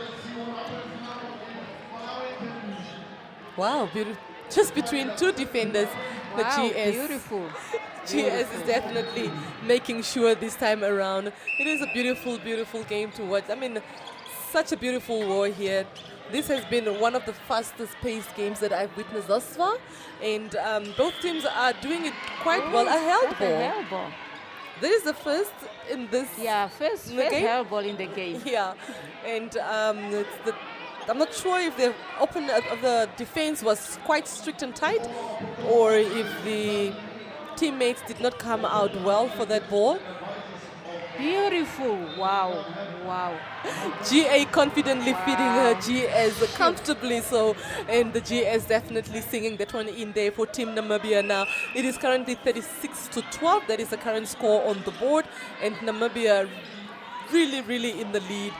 Wow, beautiful. Just between 2 defenders, the GS. Beautiful. GS is definitely making sure this time around. It is a beautiful, beautiful game to watch. I mean, such a beautiful war here. this has been one of the fastest paced games that I've witnessed thus far. And both teams are doing it quite well. A held That's a ball. hell ball. This is the first in this. Yeah, first game? hell ball in the game. Yeah, and I'm not sure if the the defense was quite strict and tight, or if the teammates did not come out well for that ball. Beautiful. Wow. Wow. GA confidently feeding her GS comfortably so, and the GS definitely singing that one in there for Team Namibia now. It is currently 36-12. That is the current score on the board, and Namibia really, really in the lead.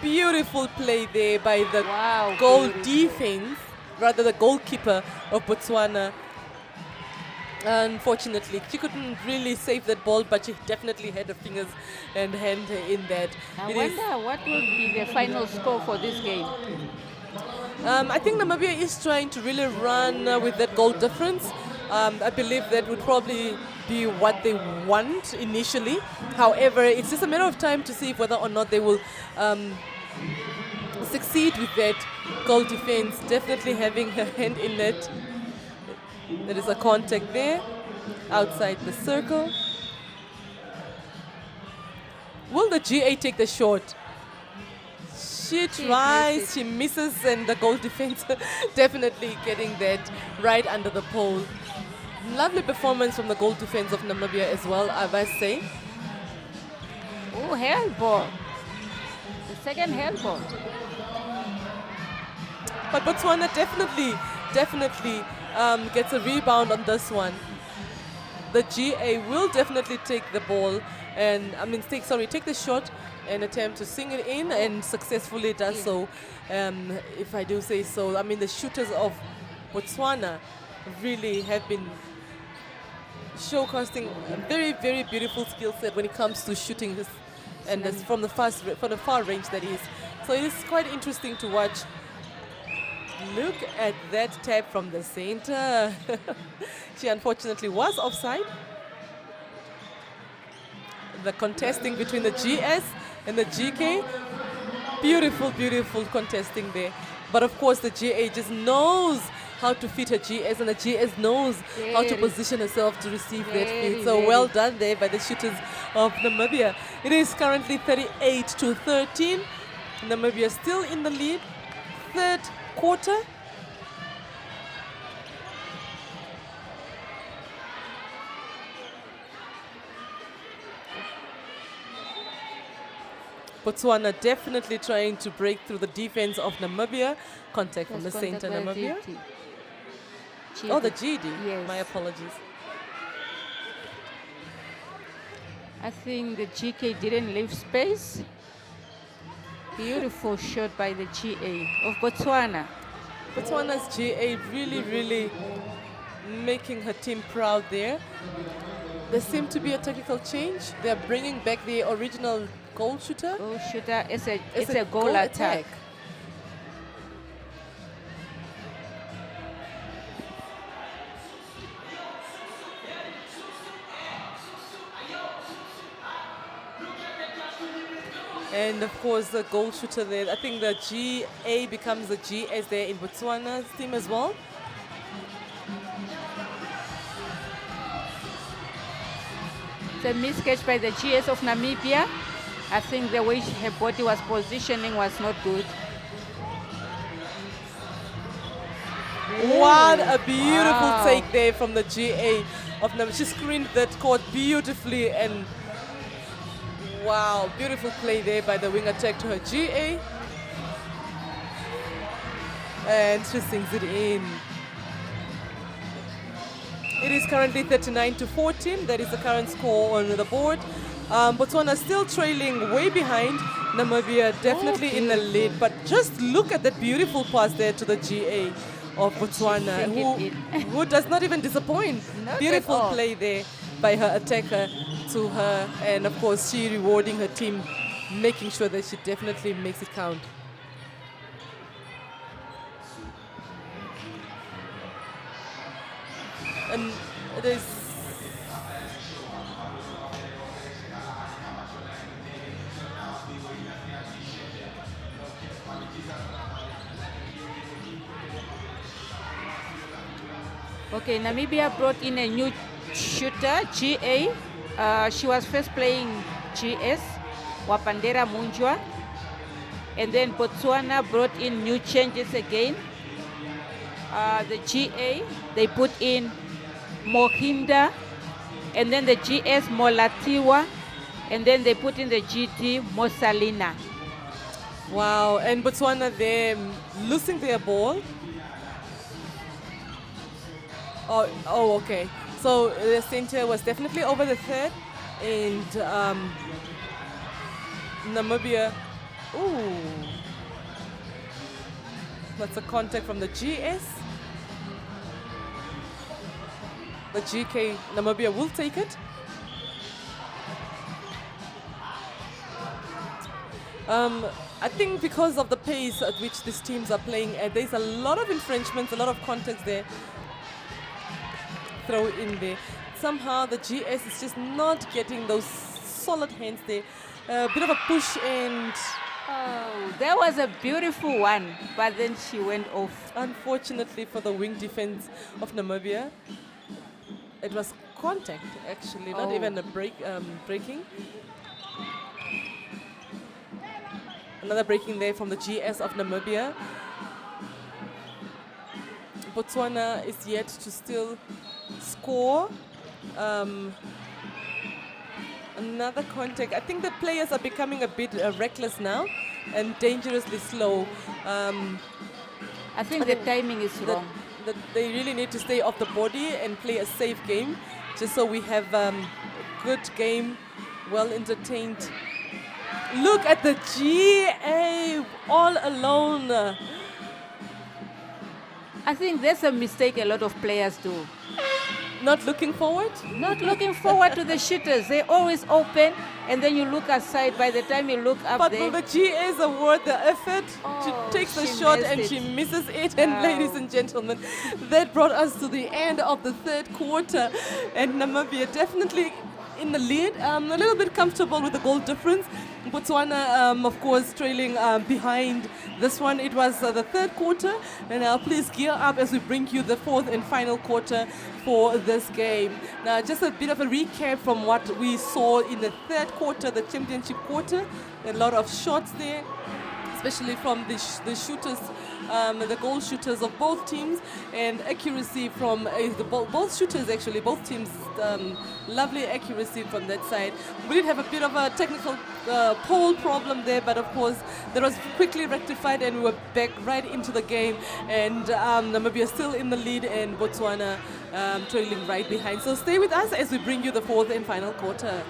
Beautiful play there by the goal defense, rather the goalkeeper of Botswana. Unfortunately, she couldn't really save that ball, but she definitely had her fingers and hand in that. I wonder what will be the final score for this game. I think Namibia is trying to really run with that goal difference. I believe that would probably be what they want initially. However, it's just a matter of time to see whether or not they will succeed with that goal defense. Definitely having her hand in it. There is a contact there, outside the circle. Will the GA take the shot? She tries, she misses, and the goal defense definitely getting that right under the pole. Lovely performance from the goal defense of Namibia as well, I must say. Oh, hell ball. The second hell ball. But Botswana definitely gets a rebound on this one. The GA will definitely take the ball and take the shot and attempt to sing it in, and successfully does so, if I do say so. I mean, the shooters of Botswana really have been showcasing a very, very beautiful skill set when it comes to shooting this, and this from the far range that is. So it is quite interesting to watch. Look at that tap from the center. She unfortunately was offside. The contesting between the GS and the GK. Beautiful, beautiful contesting there. But of course the GA just knows how to feed her GS, and the GS knows how to position herself to receive that feed. So well done there by the shooters of Namibia. It is currently 38-13. Namibia still in the lead. Third quarter. Botswana definitely trying to break through the defense of Namibia. Contact from the center, Namibia. Oh, the GD. Yes. My apologies. I think the GK didn't leave space. Beautiful shot by the GA of Botswana. Botswana's GA really, really making her team proud there. There seemed to be a tactical change. They're bringing back the original goal shooter. Goal shooter, it's a goal attack. And of course the goal shooter there. I think the GA becomes the GS there in Botswana's team as well. It's a miscatch by the GS of Namibia. I think the way her body was positioning was not good. What a beautiful take there from the GA of Namibia. She screened that court beautifully, and wow, beautiful play there by the wing attack to her GA. And she sings it in. It is currently 39-14. That is the current score on the board. Botswana still trailing way behind. Namibia definitely in the lead. But just look at that beautiful pass there to the GA of Botswana, who does not even disappoint. Beautiful play there by her attacker to her. And of course, she rewarding her team, making sure that she definitely makes it count. And it is Okay, Namibia brought in a new shooter, GA. She was first playing GS, Wapandera Munjwa. And then Botswana brought in new changes again. The GA, they put in Mohinda. And then the GS, Molatiwa. And then they put in the GT, Mosalina. Wow, and Botswana, they're losing their ball. Oh, okay. So the center was definitely over the third, and Namibia. Ooh, that's a contact from the GS. The GK, Namibia will take it. I think because of the pace at which these teams are playing, there's a lot of infringements, a lot of contacts there. Throw in there. Somehow the GS is just not getting those solid hands there. A bit of a push and Oh, that was a beautiful one, but then she went off. unfortunately for the wing defense of Namibia, it was contact actually, not Oh. even a breaking. Another breaking there from the GS of Namibia. Botswana is yet to still score. Another contact. I think the players are becoming a bit reckless now and dangerously slow. I think the timing is wrong. That they really need to stay off the body and play a safe game, just so we have a good game, well entertained. Look at the GA all alone. I think that's a mistake a lot of players do. Not looking forward. Not looking forward to the shooters. They always open, and then you look aside. By the time you look up But there, will the GAs award the effort? She Oh, takes the she shot missed and it. she misses it. And Wow. ladies and gentlemen, that brought us to the end of the third quarter. And Namibia definitely in the lead, a little bit comfortable with the goal difference. Botswana, of course, trailing behind this one. It was the third quarter, and now please gear up as we bring you the fourth and final quarter for this game. Now, just a bit of a recap from what we saw in the third quarter, the championship quarter. A lot of shots there, especially from the shooters, the goal shooters of both teams, and accuracy from both shooters actually, both teams, lovely accuracy from that side. We did have a bit of a technical pole problem there, but of course that was quickly rectified and we were back right into the game, and Namibia still in the lead and Botswana trailing right behind. So stay with us as we bring you the fourth and final quarter.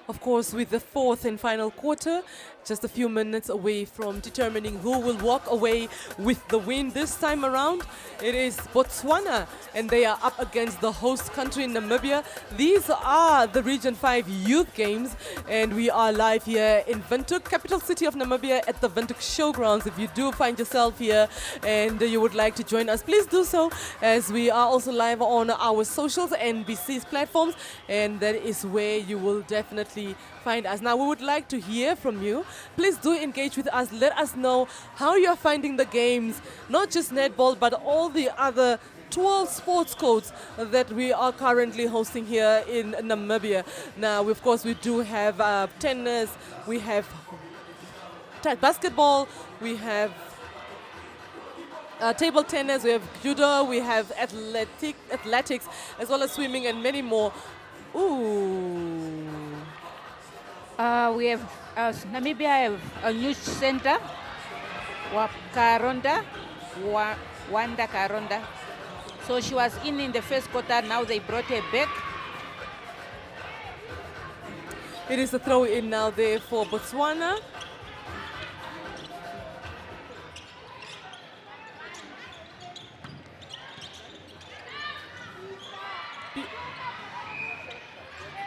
Of course, with the fourth and final quarter, just a few minutes away from determining who will walk away with the win this time around. It is Botswana, and they are up against the host country, Namibia. These are the Region 5 Youth Games, and we are live here in Windhoek, capital city of Namibia, at the Windhoek Showgrounds. If you do find yourself here and you would like to join us, please do so, as we are also live on our socials, NBC's platforms, and that is where you will definitely find us. Now, we would like to hear from you. Please do engage with us. Let us know how you're finding the games, not just netball, but all the other 12 sports codes that we are currently hosting here in Namibia. Now, of course, we do have tennis, we have basketball, we have table tennis, we have judo, we have athletics, as well as swimming and many more. Ooh. We have Namibia have a new center, Wanda Karonda. So she was in the first quarter. Now they brought her back. It is a throw in now there for Botswana.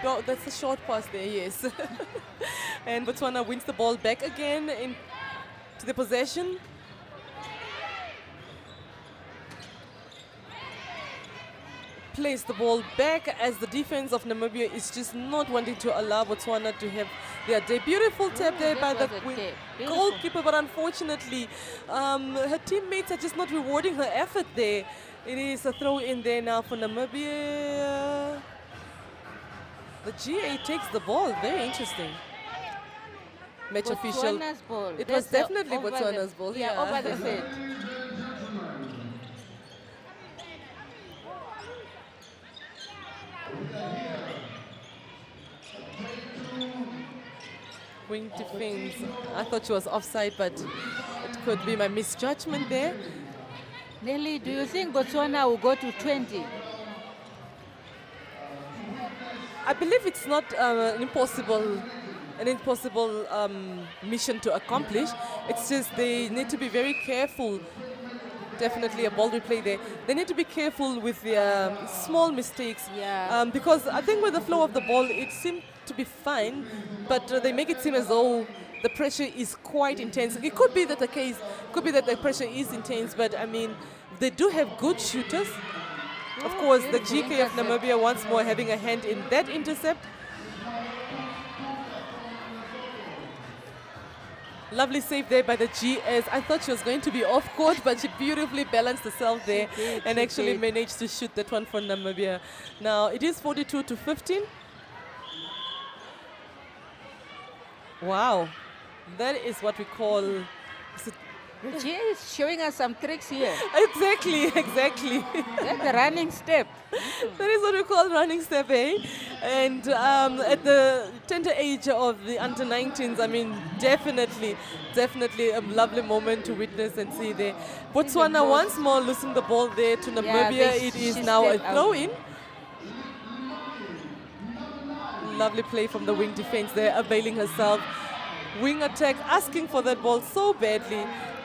Oh, that's a short pass there, yes. And Botswana wins the ball back again into the possession. Place the ball back as the defense of Namibia is just not wanting to allow Botswana to have their day. Beautiful tap there by the goalkeeper, but unfortunately, her teammates are just not rewarding her effort there. It is a throw in there now for Namibia. The GA takes the ball. Very interesting. Match official. Ball. It was definitely Botswana's ball. Yeah, over the head. Wing defense. I thought she was offside, but it could be my misjudgment there. Nelly, do you think Botswana will go to 20? I believe it's not an impossible mission to accomplish. It's just they need to be very careful. Definitely a ball replay there. They need to be careful with the small mistakes. Yeah. Because I think with the flow of the ball, it seemed to be fine, but they make it seem as though the pressure is quite intense. It could be that the case, could be that the pressure is intense, but I mean, they do have good shooters. Of course, the GK of Namibia once more having a hand in that intercept. Lovely save there by the GS. I thought she was going to be off court, but she beautifully balanced herself there and actually managed to shoot that one for Namibia. Now, it is 42-15. Wow. That is what we call... She is showing us some tricks here. Exactly. That's the running step. That is what we call running step, eh? And at the tender age of the under-19s, I mean, definitely a lovely moment to witness and see there. Botswana once more losing the ball there to Namibia. It is now a throw-in. Lovely play from the wing defense there, availing herself. Wing attack, asking for that ball so badly.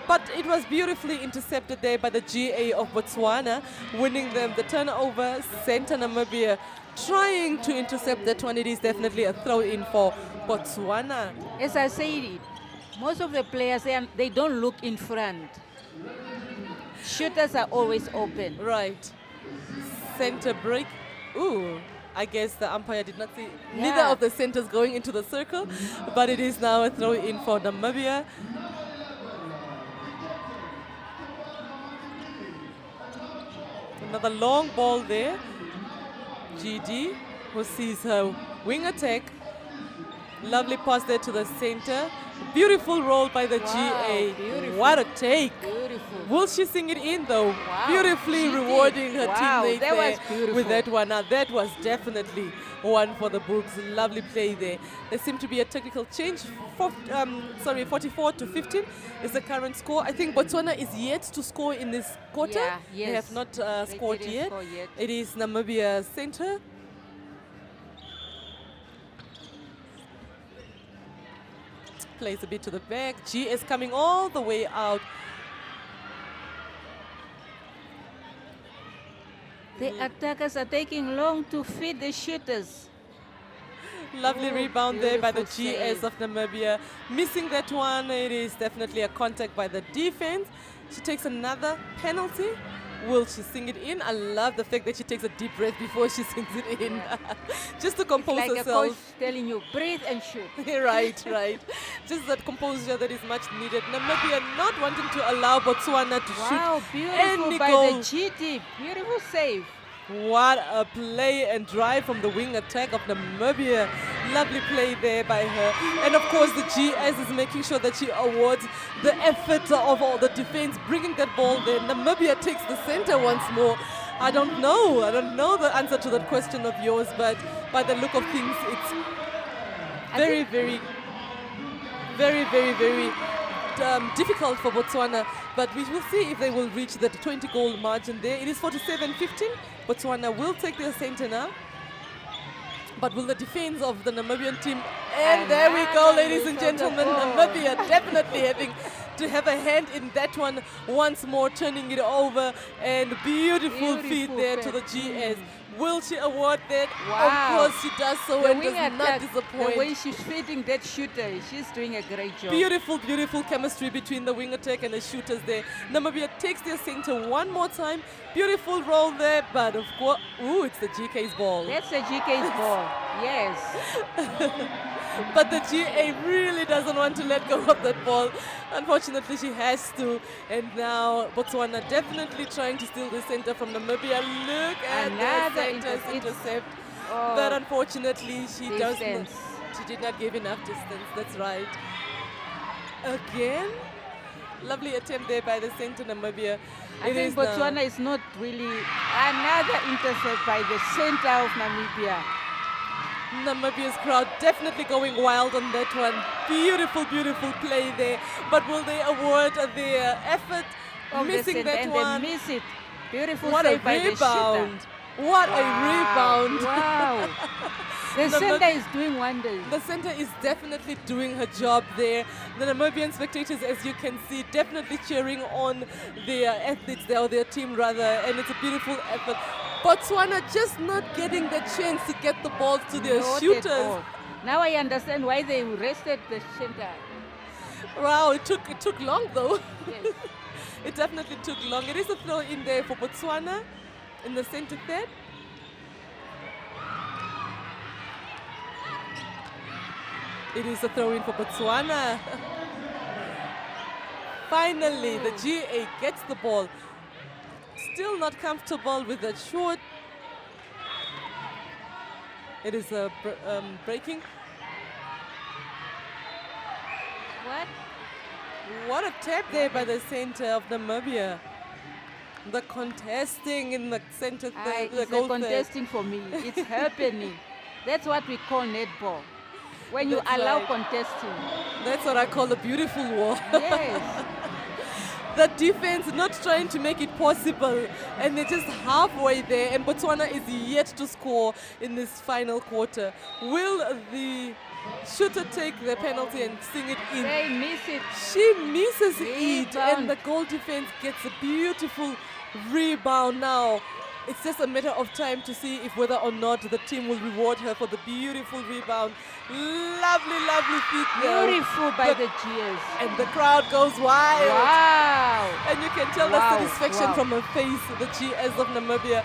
But it was beautifully intercepted there by the GA of Botswana, winning them the turnover. Center Namibia trying to intercept that one. It is definitely a throw-in for Botswana. As I said, most of the players, they don't look in front. Shooters are always open. Right. Center break. Ooh. I guess the umpire did not see neither of the centers going into the circle, but it is now a throw-in for Namibia. Another long ball there. GD, who sees her wing attack. Lovely pass there to the center. Beautiful roll by the GA. Beautiful. What a take. Beautiful. Will she sing it in though? Wow. Beautifully rewarding her teammate that there was beautiful. with that one. Now that was definitely one for the books. Lovely play there. There seemed to be a technical change. 44-15 is the current score. I think Botswana is yet to score in this quarter. Yeah, yes. They have not scored yet. Score yet. It is Namibia center. plays a bit to the back. GS coming all the way out. The attackers are taking long to feed the shooters. Lovely Oh, rebound there by the beautiful GS save. of Namibia. Missing that one. It is definitely a contact by the defense. She takes another penalty. Will she sing it in? I love the fact that she takes a deep breath before she sings it in. Just to compose Like a herself. coach telling you, breathe and shoot. Right. Just that composure that is much needed. Namibia not wanting to allow Botswana to Wow, shoot beautiful any by goal. the GT. Beautiful save. What a play and drive from the wing attack of Namibia. Lovely play there by her. And of course the GS is making sure that she awards the effort of all the defense, bringing that ball there. Namibia takes the center once more. I don't know the answer to that question of yours, but by the look of things, it's very difficult for Botswana, but we will see if they will reach that 20-goal margin there. It is 47-15. Botswana will take their center now. But will the defense of the Namibian team... And there we go, ladies and gentlemen. Namibia definitely having to have a hand in that one once more, turning it over. And beautiful feed there to the GS. Will she award that? Wow. Of course she does so, The and wing does not attack, disappoint. the way she's feeding that shooter, she's doing a great job. Beautiful chemistry between the wing attack and the shooters there. Namibia takes their center one more time. Beautiful roll there, but of course, ooh, it's the GK's ball. That's the GK's ball. Yes. But the GA really doesn't want to let go of that ball. Unfortunately, she has to. And now Botswana definitely trying to steal the center from Namibia. Look at Another the center's intercept. Oh, But unfortunately, she distance. she did not give enough distance. That's right. Again, lovely attempt there by the center Namibia. I think Botswana is not really another intercept by the center of Namibia. Namibia's crowd definitely going wild on that one. Beautiful play there. But will they award their effort? Oh, Missing that and one. they miss it. Beautiful What a save by the rebound. shooter. What a rebound. Wow. The center is doing wonders. The center is definitely doing her job there. The Namibian spectators, as you can see, definitely cheering on their athletes there, or their team rather, and it's a beautiful effort. Botswana just not getting the chance to get the balls to their Not at shooters. all. Now I understand why they rested the center. Wow, it took long though. Yes. It definitely took long. It is a throw in there for Botswana in the center third. It is a throw in for Botswana. Finally, the GA gets the ball. Still not comfortable with that shot. It is a breaking. What? What a tap there by the center of Namibia. The contesting in the center, the It's goal the contesting for me. It's happening. That's what we call netball. When you That's allow right. contesting. That's what I call a beautiful wall. Yes. The defense not trying to make it possible, and they're just halfway there, and Botswana is yet to score in this final quarter. Will the shooter take the penalty and sing it in? They miss it. She misses it, Rebound. and the goal defense gets a beautiful rebound now. It's just a matter of time to see if whether or not the team will reward her for the beautiful rebound. Lovely feet there. Beautiful by the GS. And the crowd goes wild. Wow. And you can tell Wow, the satisfaction wow. from her face, the GS of Namibia.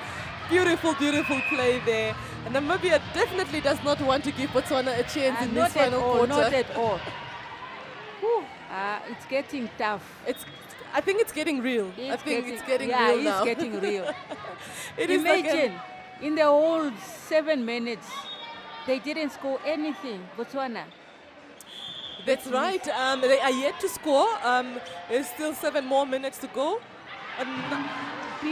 Beautiful play there. And Namibia definitely does not want to give Botswana a chance in this final quarter. Not at all. Whew. It's getting tough. I think it's getting real. I think it's getting real now. It's getting real. It is like Imagine, in the whole 7 minutes, they didn't score anything, Botswana. That's right. They are yet to score. There's still 7 more minutes to go. And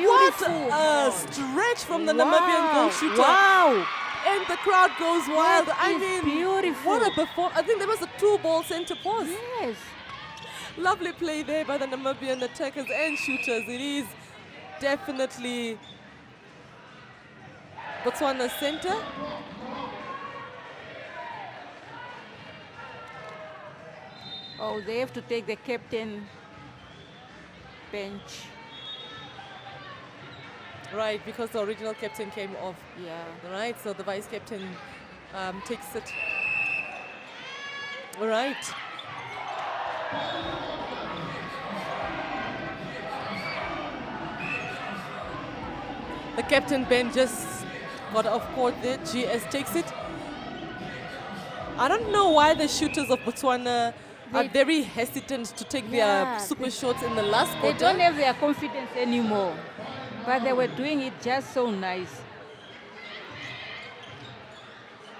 what Beautiful. a stretch from the Namibian goal shooter. Wow. And the crowd goes wild. That I is mean, beautiful. what a performance. I think there was a 2-ball center post. Yes. Lovely play there by the Namibian attackers and shooters. It is definitely Botswana center. Oh, they have to take the captain bench. Right, because the original captain came off. Yeah. Right, so the vice captain takes it. All right. The captain Ben just got off court there. GS takes it. I don't know why the shooters of Botswana are very hesitant to take their super shots in the last They quarter. don't have their confidence anymore. But they were doing it just so nice.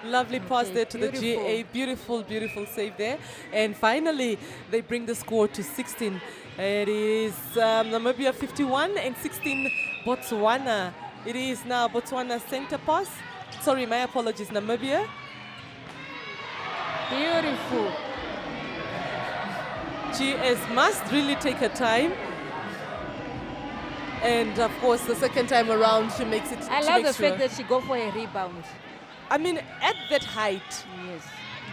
Lovely pass there to beautiful. the GA. Beautiful, beautiful save there. And finally, they bring the score to 16. It is Namibia 51 and 16 Botswana. It is now Botswana center pass. Sorry, my apologies, Namibia. Beautiful. GS must really take her time. And of course, the second time around, she makes it. I she love the makes fact sure. that she go for a rebound. I mean, at that height, Yes.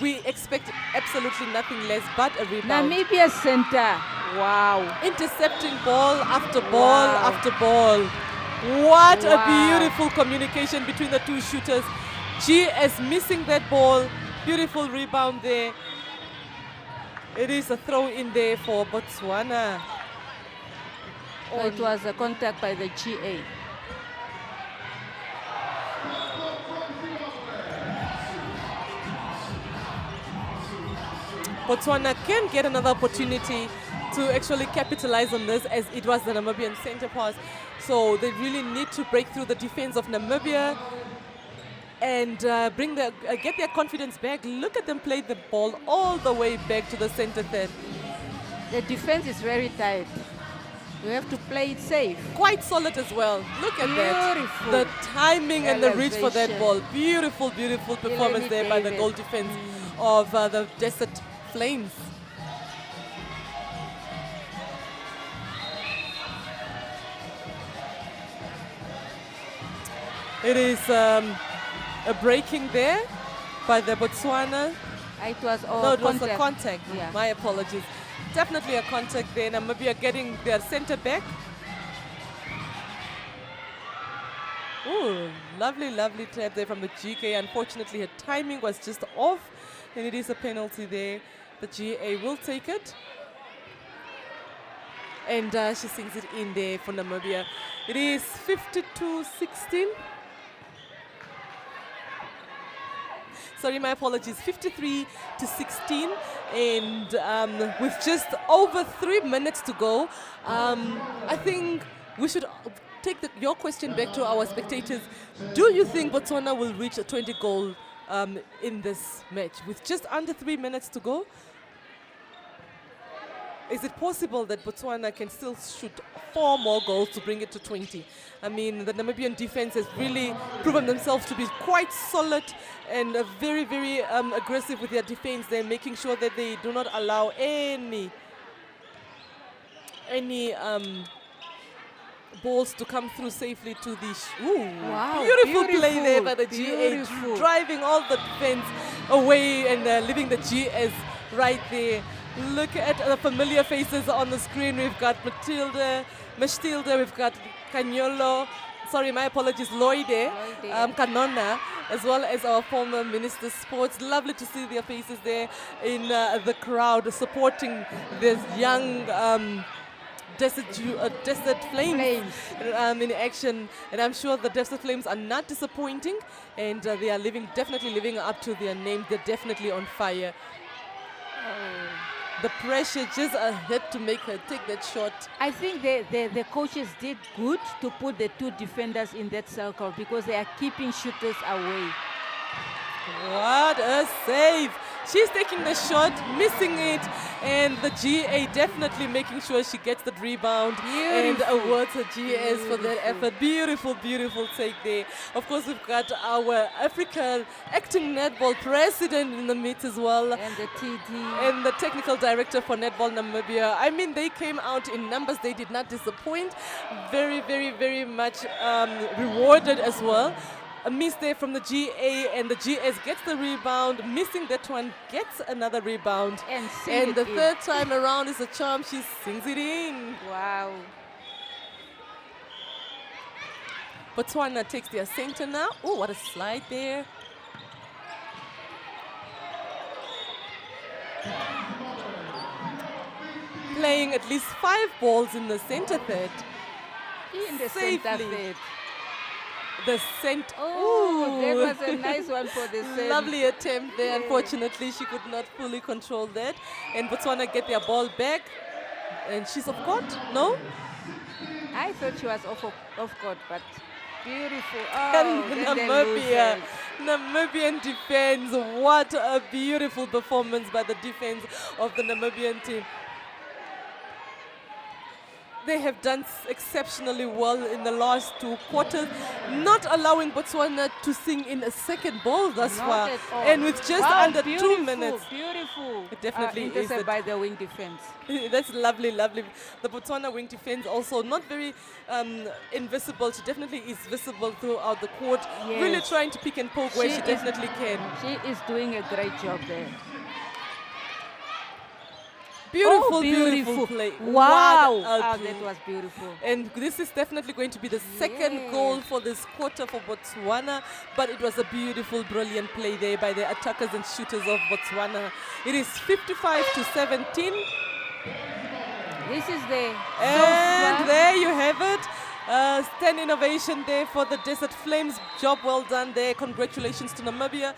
we expect absolutely nothing less but a rebound. Namibia center. Wow. Intercepting ball after ball after ball. What a beautiful communication between the two shooters. GS missing that ball. Beautiful rebound there. It is a throw in there for Botswana. So it was a contact by the GA. Botswana can get another opportunity to actually capitalize on this, as it was the Namibian center pass. So they really need to break through the defense of Namibia and get their confidence back. Look at them play the ball all the way back to the center third. The defense is very tight. You have to play it safe. Quite solid as well. Look at Beautiful. that. The timing and the reach for that Elevation. ball. Beautiful, beautiful performance there by the David. goal defense of the Desert Flames. It is a breaking there by the Botswana. It was all No, it was contact. a contact. Yeah. My apologies. Definitely a contact there. Namibia getting their center back. Ooh, lovely, lovely trap there from the GK. Unfortunately, her timing was just off, and it is a penalty there. The GA will take it. And she sings it in there for Namibia. It is 52-16. Sorry, my apologies. 53-16, and with just over 3 minutes to go, I think we should take your question back to our spectators. Do you think Botswana will reach a 20 goal in this match with just under 3 minutes to go? Is it possible that Botswana can still shoot 4 more goals to bring it to 20? I mean, the Namibian defense has really proven themselves to be quite solid and very, very aggressive with their defense. They're making sure that they do not allow any balls to come through safely to the... Wow, beautiful play there by the beautiful. GA, driving all the defense away and leaving the GS right there. Look at the familiar faces on the screen. We've got Matilda, we've got Kanyolo, sorry, my apologies, Loide, Kanona, as well as our former Minister of Sports. Lovely to see their faces there in the crowd supporting this young Desert Flames in action. And I'm sure the Desert Flames are not disappointing, and they are definitely living up to their name. They're definitely on fire. The pressure just ahead to make her take that shot. I think the coaches did good to put the two defenders in that circle because they are keeping shooters away. What a save! She's taking the shot, missing it, and the GA definitely making sure she gets the rebound and awards her GS for that effort. Beautiful, beautiful take there. Of course, we've got our Africa Acting Netball president in the midst as well. And the TD. And the technical director for Netball Namibia. I mean, they came out in numbers. They did not disappoint. Very, very, very much rewarded as well. A miss there from the GA, and the GS gets the rebound. Missing that one, gets another rebound. And the third time around is a charm. She sings it in. Wow. Botswana takes their center now. Oh, what a slide there. Playing at least 5 balls in the center third. In the Safely. center third. The center. Oh, that was a nice one for the center. Lovely attempt there. Yeah. Unfortunately, she could not fully control that. And Botswana get their ball back. And she's off court? No? I thought she was off court, but beautiful. And Oh, then they Namibia. lose it. Namibian defense. What a beautiful performance by the defense of the Namibian team. They have done exceptionally well in the last 2 quarters, not allowing Botswana to sing in a second ball thus Not far. at all. And with just Wow, under 2 beautiful, minutes. Beautiful. It definitely is intercept a- by the wing defense. That's lovely, lovely. The Botswana wing defense also not very invisible. She definitely is visible throughout the court. Yes. Really trying to pick and poke where She she is- definitely can. She is doing a great job there. Beautiful, Oh, beautiful play. Wow. What a That was beautiful. And this is definitely going to be the second Yes. goal for this quarter for Botswana. But it was a beautiful, brilliant play there by the attackers and shooters of Botswana. It is 55-17. This is the And there you have it. Stand innovation there for the Desert Flames. Job well done there. Congratulations to Namibia.